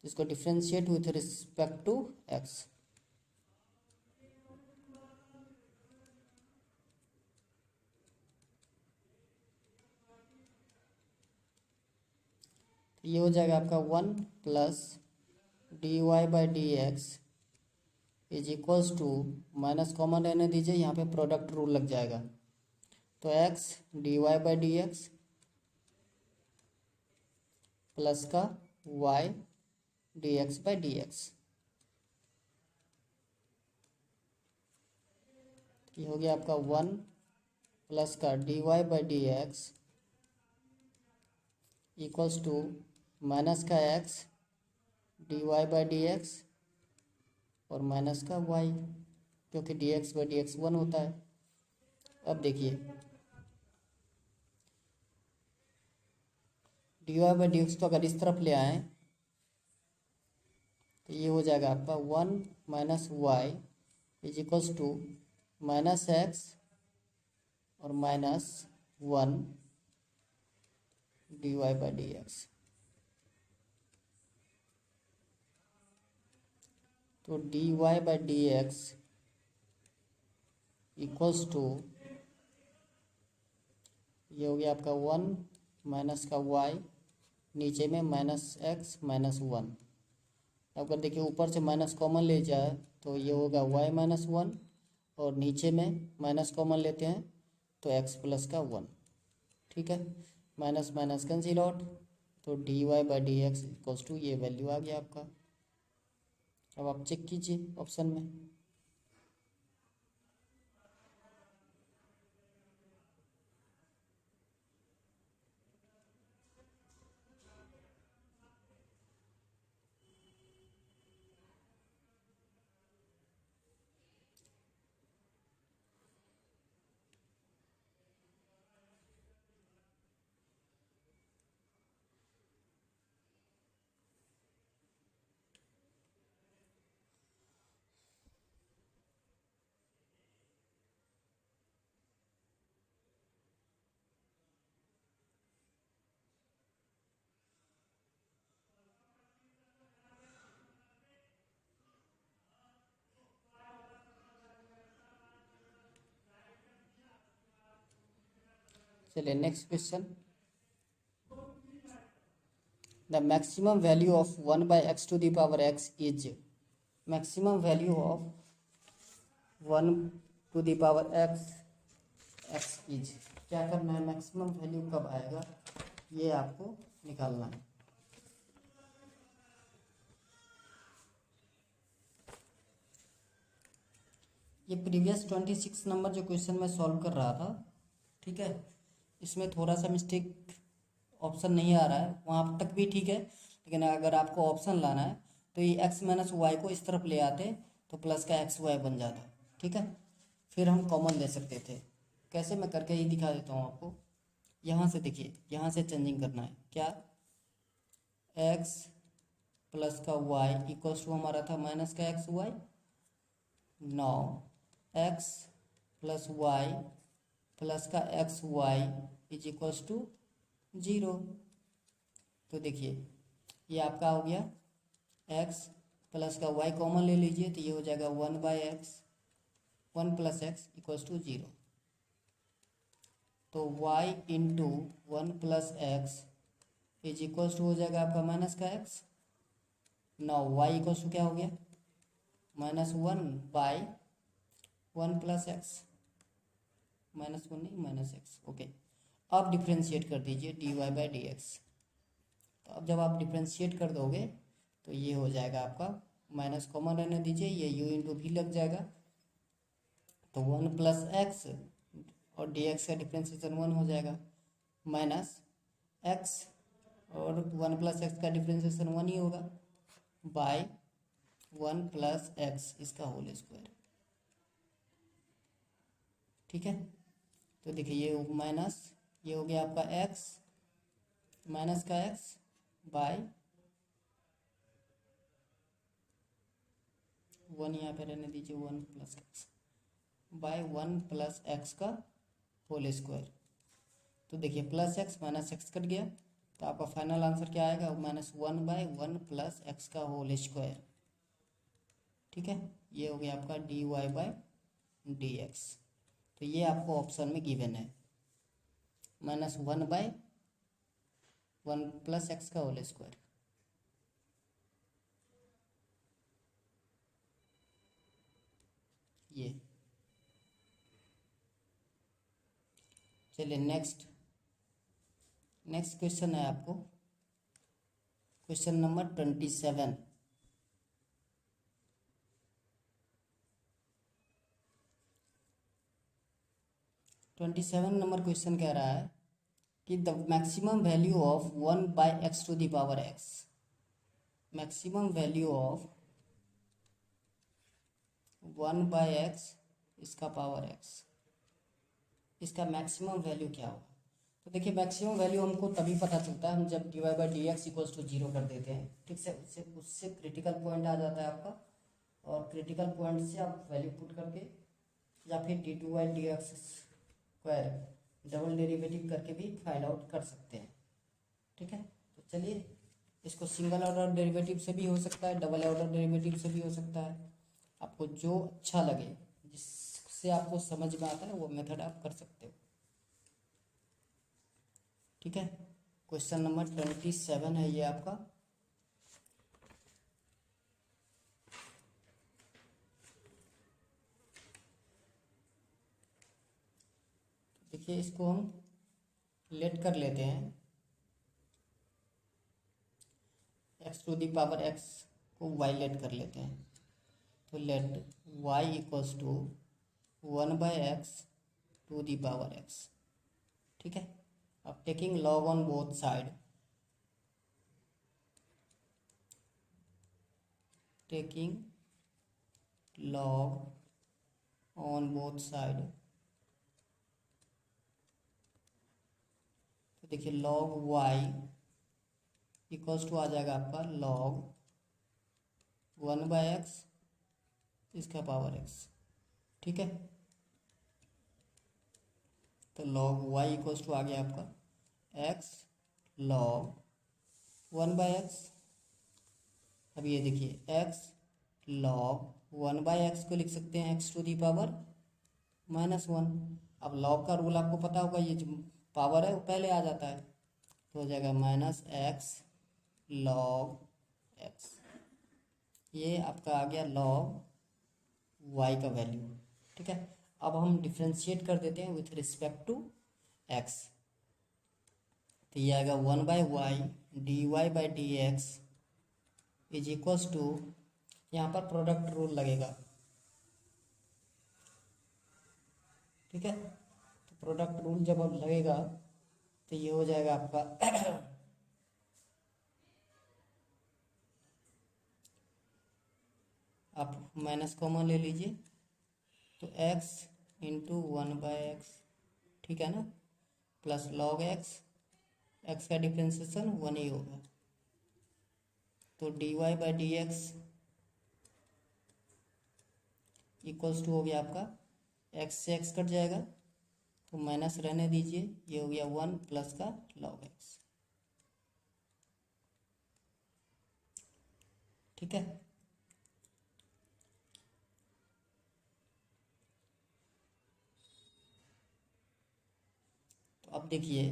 इसको differentiate with respect to x. ये हो जाएगा आपका 1 plus d Y by D x is equals to, minus common रहने दीजिए, यहाँ पे प्रोडक्ट रूल लग जाएगा, तो x d Y by D x plus का y d x by D x. ये हो गया आपका 1 प्लस का d Y by D x equals to minus का x d Y by D x और माइनस का वाई, क्योंकि d x by D x 1 होता है। अब देखिए डी वाई बाई डी एक्स को अगर इस तरफ ले आएँ तो ये हो जाएगा आपका 1 minus y is equals to minus x और minus 1 d Y by D x. तो d Y by D x equals to, ये हो गया आपका 1 माइनस का वाई, नीचे में माइनस एक्स माइनस 1। अगर देखिए ऊपर से माइनस कॉमन ले जाए तो ये होगा वाई माइनस 1 और नीचे में माइनस कॉमन लेते हैं तो एक्स प्लस का 1। ठीक है, माइनस माइनस कैंसिल आउट, तो d Y by D x equals to ये वैल्यू आ गया आपका। अब आप चेक कीजिए ऑप्शन में। चलिए next question, the maximum value of 1 by x to the power x is, maximum value of 1 to the power x x is, क्या करना है, मैक्सिमम वैल्यू कब आएगा ये आपको निकालना है। ये प्रीवियस 26 नंबर जो क्वेश्चन मैं सॉल्व कर रहा था, ठीक है, इसमें थोड़ा सा मिस्टेक ऑप्शन नहीं आ रहा है, वहाँ तक भी ठीक है, लेकिन अगर आपको ऑप्शन लाना है तो ये एक्स माइनस वाई को इस तरफ ले आते तो प्लस का एक्स वाई बन जाता। ठीक है, फिर हम कॉमन ले सकते थे। कैसे, मैं करके ही दिखा देता हूँ आपको। यहाँ से देखिए, यहाँ से चेंजिंग करना है क्या, एक्स प्लस का वाई इक्वल्स टू हमारा था माइनस का x y. Now x plus y plus का x y is equals to 0। तो देखिए ये आपका हो गया, एक्स प्लस का वाई कॉमन ले लीजिए तो ये हो जाएगा 1/x, 1 plus x equals to 0। तो y into 1 plus x is equals to हो जाएगा आपका माइनस का x. Now y equals to क्या हो गया, -1/1 प्लस एक्स, -1 नहीं माइनस एक्स। ओके, अब डिफ्रेंशिएट कर दीजिए dy/dx। तो अब जब आप डिफ्रेंशिएट कर दोगे तो ये हो जाएगा आपका, माइनस कॉमन रहने दीजिए, ये u इंटू भी लग जाएगा, तो 1 प्लस एक्स और dx का डिफ्रेंशिएशन 1 हो जाएगा, माइनस एक्स और 1 प्लस एक्स का डिफ्रेंशिएशन 1 ही होगा, बाय 1 प्लस एक्स इसका होल स्क्वायर। ठीक है, तो देखिए ये माइनस, ये हो गया आपका एक्स माइनस का एक्स बाय 1, यहाँ पे रहने दीजिए 1 plus x by 1 plus x का होल स्क्वायर। तो देखिए plus x minus x cut गया, तो आपका फाइनल आंसर क्या आएगा, -1/1 प्लस एक्स का होल स्क्वायर। ठीक है, ये हो गया आपका dy/dx। तो ये आपको ऑप्शन में गिवन है, -1/1 प्लस एक्स का होल स्क्वायर। ये चलिए नेक्स्ट क्वेश्चन है आपको, क्वेश्चन नंबर 27। 27 नंबर क्वेश्चन कह रहा है कि the maximum value of 1/x to the power x, maximum value of 1/x इसका पावर x, इसका मैक्सिमम वैल्यू क्या होगा। तो देखिए मैक्सिमम वैल्यू हमको तभी पता चलता है हम जब dy/dx इक्वल्स टू 0 कर देते हैं। ठीक से, उससे क्रिटिकल पॉइंट आ जाता है आपका, और क्रिटिकल पॉइंट से आप वैल्यू पुट करके या फिर d2/dx स्क्वायर डबल डेरिवेटिव करके भी फाइंड आउट कर सकते हैं। ठीक है, तो चलिए इसको सिंगल ऑर्डर डेरिवेटिव से भी हो सकता है, डबल ऑर्डर डेरिवेटिव से भी हो सकता है, आपको जो अच्छा लगे, जिससे आपको समझ में आता है वो मेथड आप कर सकते हो। ठीक है, क्वेश्चन नंबर 27 है ये आपका। देखिए इसको हम लेट कर लेते हैं, x to the power x को y लेट कर लेते हैं, तो let y equals to 1/x to the power x। ठीक है, अब taking log on both side, taking log on both side, तो देखिए लॉग y इक्वल्स टू आ जाएगा आपका लॉग 1/x इसका पावर x। ठीक है, तो लॉग y इक्वल्स टू आ गया आपका x लॉग 1/x। अब ये देखिए x लॉग 1/x को लिख सकते हैं x टू दी पावर -1। अब लॉग का रूल आपको पता होगा, ये जो पावर है वो पहले आ जाता है, तो हो जाएगा -x लॉग x। ये आपका आ गया लॉग y का वैल्यू। ठीक है, अब हम डिफ्रेंशिएट कर देते हैं विथ रिस्पेक्ट टू x, तो ये आएगा 1/y dy/dx is equals to, यहाँ पर प्रोडक्ट रूल लगेगा। ठीक है, तो प्रोडक्ट रूल जब अब लगेगा तो ये हो जाएगा आपका आप माइनस कॉमन ले लीजिए, तो x इंटू 1/x। ठीक है ना, प्लस लॉग एक्स, एक्स का डिफ्रेंसिएशन 1 ही होगा, तो dy by D x equals to हो गया आपका, एक्स से एक्स कट जाएगा तो माइनस रहने दीजिए, ये हो गया 1 प्लस का लॉग एक्स। ठीक है, तो अब देखिए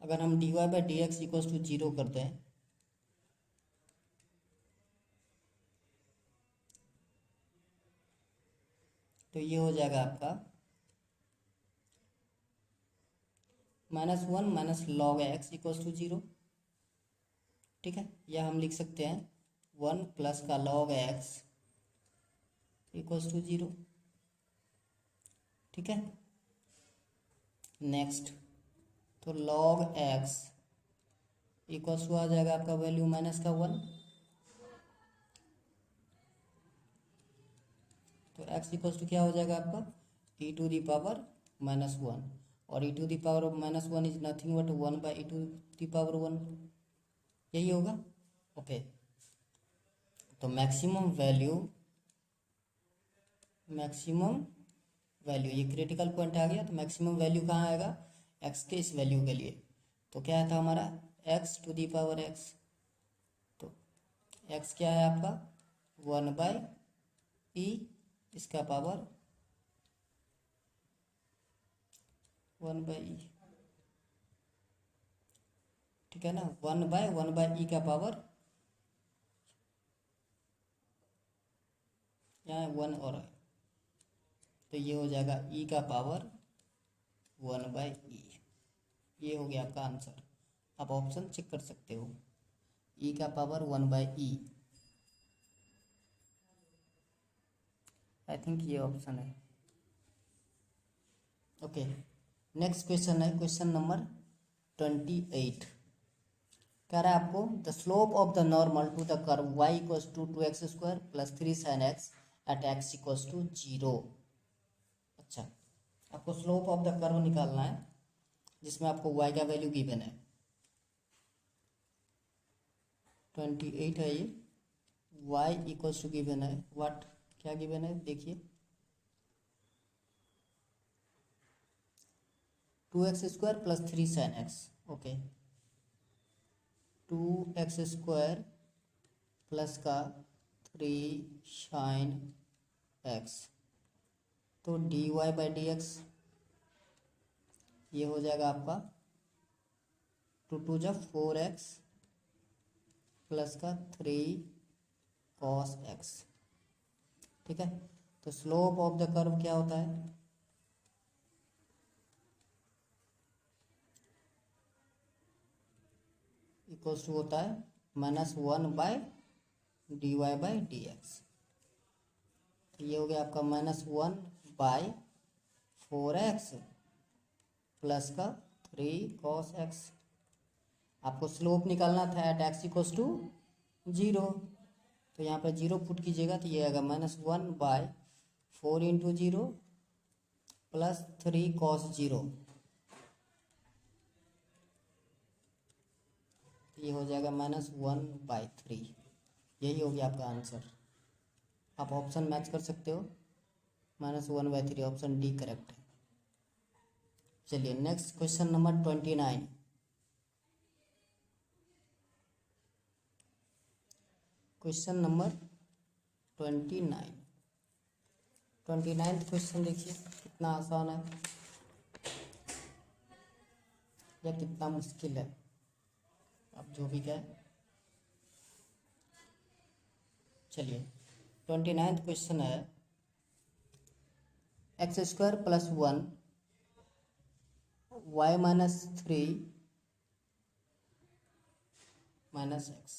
अगर हम dy by D x equals to 0 करते हैं तो ये हो जाएगा आपका -1 minus log x equals to 0। ठीक है, या हम लिख सकते हैं 1 प्लस का लॉग एक्स इक्वल्स टू 0। ठीक है, नेक्स्ट तो लॉग एक्स इक्वल्स टू आ जाएगा आपका वैल्यू माइनस का 1, तो एक्स इक्वल्स टू क्या हो जाएगा आपका ई टू दी पावर -1, और e to the power of -1 is nothing but 1 by e to the power 1, यही होगा। ओके, तो मैक्सिमम वैल्यू ये क्रिटिकल पॉइंट आ गया, तो मैक्सिमम वैल्यू कहाँ आएगा, एक्स के इस वैल्यू के लिए, तो क्या था हमारा x to the power x, तो एक्स क्या है आपका 1 बाई ई, इसका पावर 1 बाई ई। ठीक है ना, 1 बाई ई का पावर यहाँ 1 और है, तो ये हो जाएगा ई का पावर 1 बाई ई, ये हो गया आपका आंसर। आप ऑप्शन चेक कर सकते हो, ई का power 1 by e, I think ये ऑप्शन है। ओके, नेक्स्ट क्वेश्चन है क्वेश्चन नंबर 28। कह रहा है आपको the slope of the normal to the curve y equals to 2x² plus 3 sin x at x equals to 0। अच्छा, आपको स्लोप ऑफ द कर्व निकालना है जिसमें आपको y का वैल्यू गिवन है 28 है ये, y इक्वल्स टू गिवन है व्हाट, क्या गिवन है देखिए 2x² plus 3 sin x। Okay, 2x² plus का 3 sin x, तो dy बाई डी एक्स ये हो जाएगा आपका 2 जा 4x प्लस का 3 cos x। ठीक है, तो स्लोप ऑफ द कर्व क्या होता है, इक्वल्स टू होता है -1 by dy by D x, तो ये हो गया आपका -1 बाई 4x प्लस का 3 cos x। आपको स्लोप निकालना था एट x इक्वल्स टू 0, तो यहाँ पर 0 पुट कीजिएगा तो ये आएगा -1 बाई 4 इंटू 0 प्लस 3 cos 0, ये हो जाएगा -1 बाई 3, यही हो गया आपका आंसर। आप ऑप्शन मैच कर सकते हो, -1 बाई 3 ऑप्शन डी करेक्ट है। चलिए next question number 29। Question number 29, 29th question देखिए कितना आसान है या कितना मुश्किल है, अब जो भी कहे। चलिए 29th क्वेश्चन है x² plus 1 y minus 3 minus x.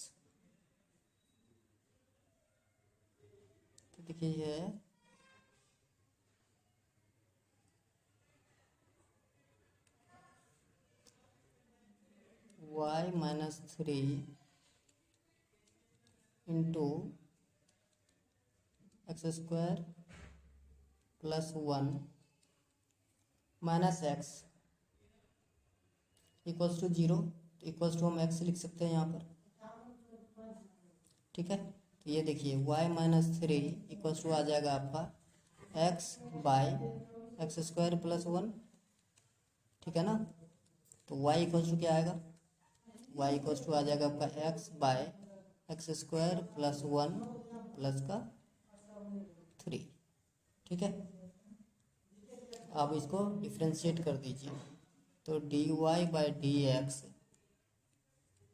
तो देखिए ये है y minus 3 into x² plus 1 minus x equals to 0, तो इक्वल्स टू हम एक्स लिख सकते हैं यहाँ पर, ठीक है। तो ये देखिए y माइनस 3 इक्वल्स टू आ जाएगा आपका x by x square plus 1, ठीक है ना। तो y इक्वल्स टू क्या आएगा, y इक्वल्स टू आ जाएगा आपका x by x square plus 1 plus का 3, ठीक है। आप इसको डिफ्रेंशिएट कर दीजिए, तो dy by D x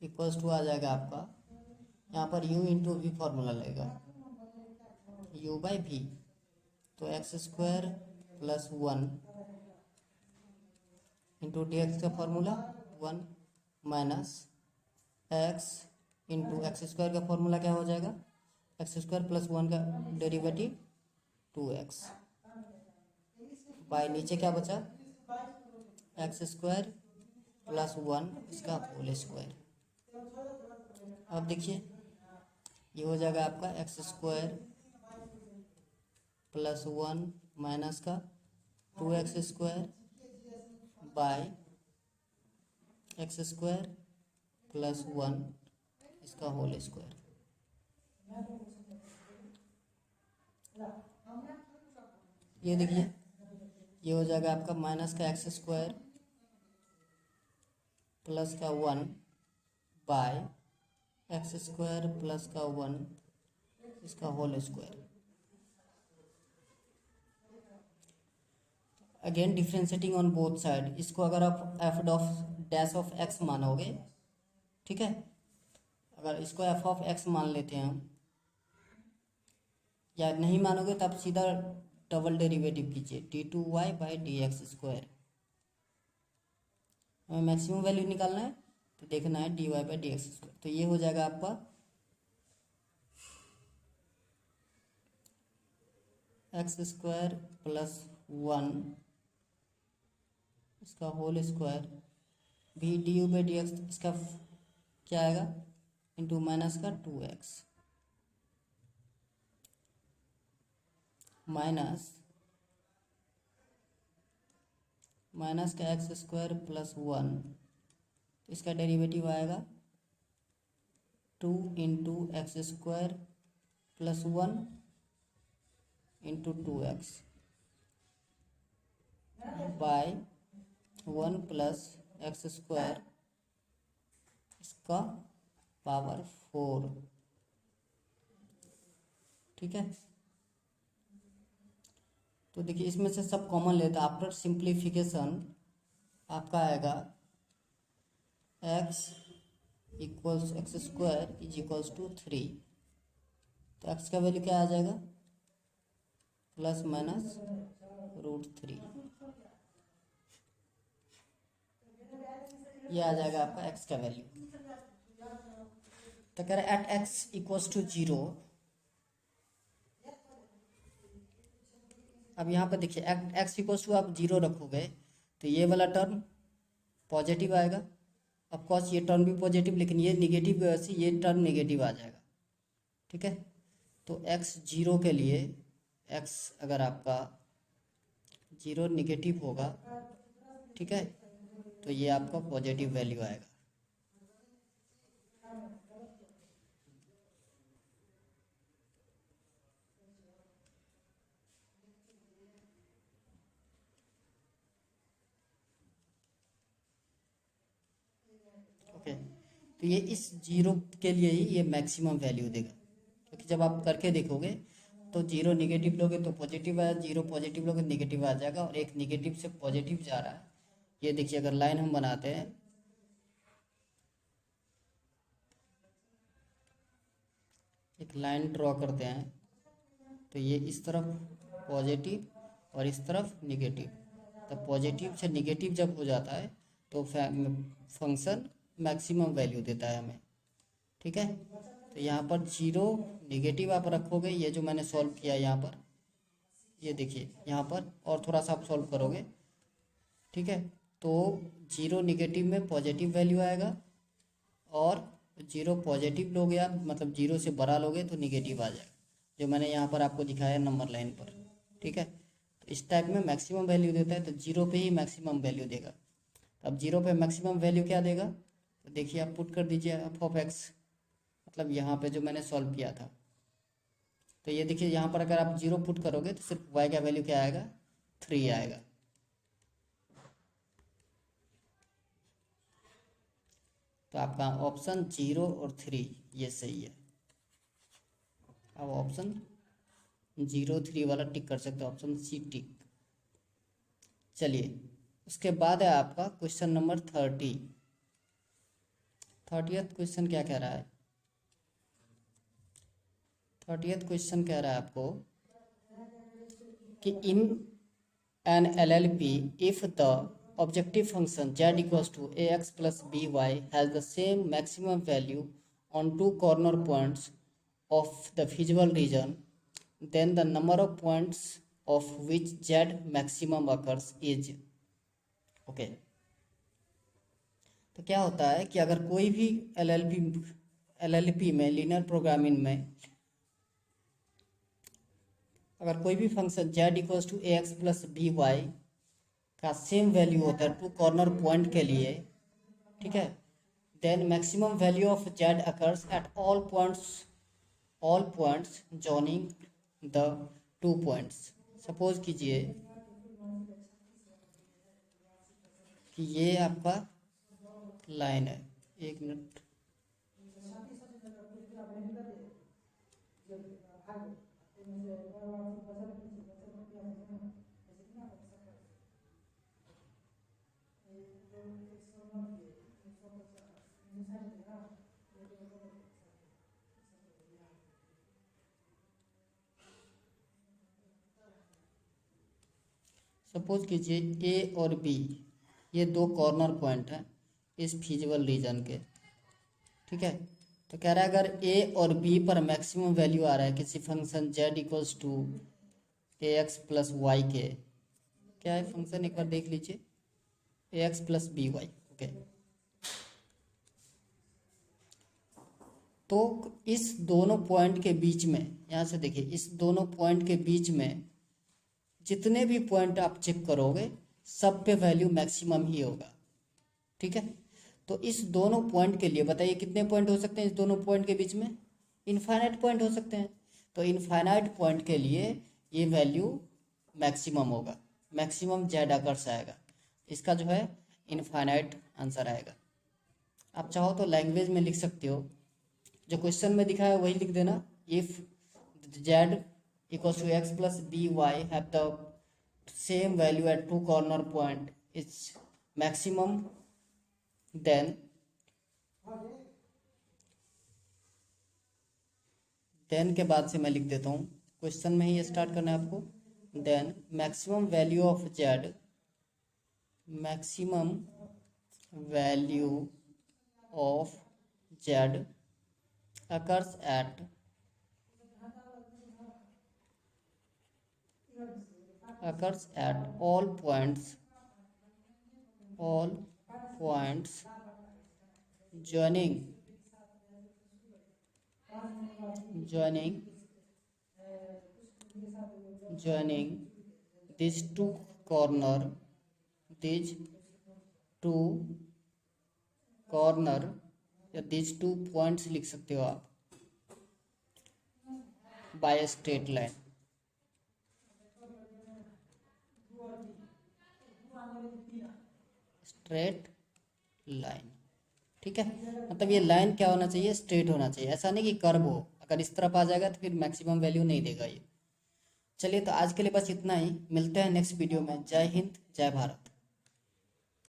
equals to आ जाएगा आपका, यहाँ पर u इंटू वी फॉर्मूला लगेगा, u बाई वी, तो x square plus 1 into d x का formula 1 minus x into x square का फॉर्मूला क्या हो जाएगा, एक्स स्क्वायर प्लस 1 का डेरिवेटिव 2x बाई नीचे क्या बचा, एक्स स्क्वायर प्लस 1 इसका होल स्क्वायर। अब देखिए ये हो जाएगा आपका एक्स स्क्वायर प्लस 1 माइनस का 2x square by x square plus 1 इसका होल स्क्वायर। ये देखिए ये हो जाएगा आपका माइनस का एक्स स्क्वायर प्लस का 1 बाय एक्स स्क्वायर प्लस का 1 इसका whole square. Again differentiating on both side, इसको अगर आप f of dash of x मानोगे, ठीक है, अगर इसको एफ ऑफ एक्स मान लेते हैं हम, या नहीं मानोगे तो आप सीधा डबल डेरिवेटिव कीजिए d2y by D x square. हमें मैक्सिमम वैल्यू निकालना है तो देखना है dy by D x square, तो ये हो जाएगा आपका एक्स स्क्वायर प्लस 1 इसका होल स्क्वायर भी D u by D x, इसका क्या आएगा इंटू माइनस का 2x माइनस का एक्स स्क्वायर प्लस 1, तो इसका डेरिवेटिव आएगा 2 into x square plus 1 into 2x by 1 plus x square इसका पावर 4, ठीक है। तो देखिए इसमें से सब कॉमन लेता है, आफ्टर सिंप्लीफिकेशन आपका आएगा x equals x square is equals to 3, तो x का वैल्यू क्या आ जाएगा प्लस माइनस √3, ये आ जाएगा आपका x का वैल्यू। तो कह रहे एट x इक्वल्स टू 0, अब यहाँ पर देखिए x इक्वल्स टू आप 0 रखोगे तो ये वाला टर्म पॉजिटिव आएगा, ऑफकोर्स ये टर्म भी पॉजिटिव, लेकिन ये निगेटिव वजह से ये टर्म निगेटिव आ जाएगा, ठीक है। तो x 0 के लिए x अगर आपका 0 निगेटिव होगा, ठीक है, तो ये आपका पॉजिटिव वैल्यू आएगा। ओके, तो ये इस 0 के लिए ही ये मैक्सिमम वैल्यू देगा, क्योंकि जब आप करके देखोगे तो 0 निगेटिव लोगे तो पॉजिटिव आया, 0 पॉजिटिव लोगे निगेटिव आ जाएगा, और एक निगेटिव से पॉजिटिव जा रहा है। ये देखिए अगर लाइन हम बनाते हैं, एक लाइन ड्रॉ करते हैं, तो ये इस तरफ पॉजिटिव और इस तरफ निगेटिव, तो पॉजिटिव से निगेटिव जब हो जाता है तो फंक्शन मैक्सिमम वैल्यू देता है हमें, ठीक है। तो यहाँ पर 0 निगेटिव आप रखोगे, ये जो मैंने सॉल्व किया यहाँ पर, ये देखिए यहाँ पर और थोड़ा सा आप सॉल्व करोगे, ठीक है, तो 0 निगेटिव में पॉजिटिव वैल्यू आएगा, और 0 पॉजिटिव लोगे आप, मतलब 0 से बड़ा लोगे तो निगेटिव आ जाएगा, जो मैंने यहाँ पर आपको दिखाया नंबर लाइन पर, ठीक है। तो इस टाइप में मैक्सिमम वैल्यू देता है, तो 0 पे ही मैक्सिमम वैल्यू देगा। अब 0 पे मैक्सिमम वैल्यू क्या देगा, तो देखिए आप पुट कर दीजिए एफ ऑफ एक्स, मतलब यहाँ पे जो मैंने सॉल्व किया था, तो ये देखिए यहाँ पर अगर आप 0 पुट करोगे तो सिर्फ y का वैल्यू क्या आएगा, 3 आएगा। तो आपका ऑप्शन 0 और 3 ये सही है। अब ऑप्शन 0 3 वाला टिक कर सकते हो, ऑप्शन सी टिक। चलिए उसके बाद है आपका क्वेश्चन नंबर 30th क्वेश्चन क्या कह रहा है। 30th क्वेश्चन कह रहा है आपको कि in an LLP if the objective function z equals to ax plus by has the same maximum value on two corner points of the feasible region, then the number of points of which z maximum occurs is. Okay, तो क्या होता है कि अगर कोई भी LLP में, linear programming में, अगर कोई भी function z equals to ax plus by का सेम वैल्यू होता है टू कॉर्नर पॉइंट के लिए, ठीक है, then maximum value of z occurs at all points joining the 2 points. Suppose कीजिए कि ये आपका लाइन है, 1 मिनट, सपोज कीजिए ए और बी ये 2 कॉर्नर पॉइंट हैं इस फिजिबल रीजन के, ठीक है। तो कह रहा है अगर ए और बी पर मैक्सिमम वैल्यू आ रहा है किसी function z equals to ax plus y के, क्या है फंक्शन एक बार देख लीजिए, ax प्लस by, ओके। तो इस दोनों पॉइंट के बीच में, यहाँ से देखिए, इस दोनों पॉइंट के बीच में जितने भी पॉइंट आप चेक करोगे सब पे वैल्यू मैक्सिमम ही होगा, ठीक है। तो इस दोनों पॉइंट के लिए बताइए कितने पॉइंट हो सकते हैं इस दोनों पॉइंट के बीच में, इनफाइनाइट पॉइंट हो सकते हैं। तो इनफाइनाइट पॉइंट के लिए ये वैल्यू मैक्सिमम होगा, मैक्सिमम z अकर्स आएगा, इसका जो है इनफाइनाइट आंसर आएगा। आप चाहो तो लैंग्वेज में लिख सकते हो, जो क्वेश्चन में दिखा है वही लिख देना, if z equals to x plus by have the same value at 2 corner point is maximum, then के बाद से मैं लिख देता हूँ, क्वेश्चन में ही स्टार्ट करना है आपको। Then maximum value of z, maximum value of z occurs at all points joining these two corner या these 2 points लिख सकते हो आप, by a straight line। Straight line, ठीक है। मतलब ये लाइन क्या होना चाहिए, स्ट्रेट होना चाहिए, ऐसा नहीं कि कर्व हो, अगर इस तरफ आ जाएगा तो फिर मैक्सिमम वैल्यू नहीं देगा ये। चलिए तो आज के लिए बस इतना ही, मिलते हैं नेक्स्ट वीडियो में। जय हिंद, जय भारत।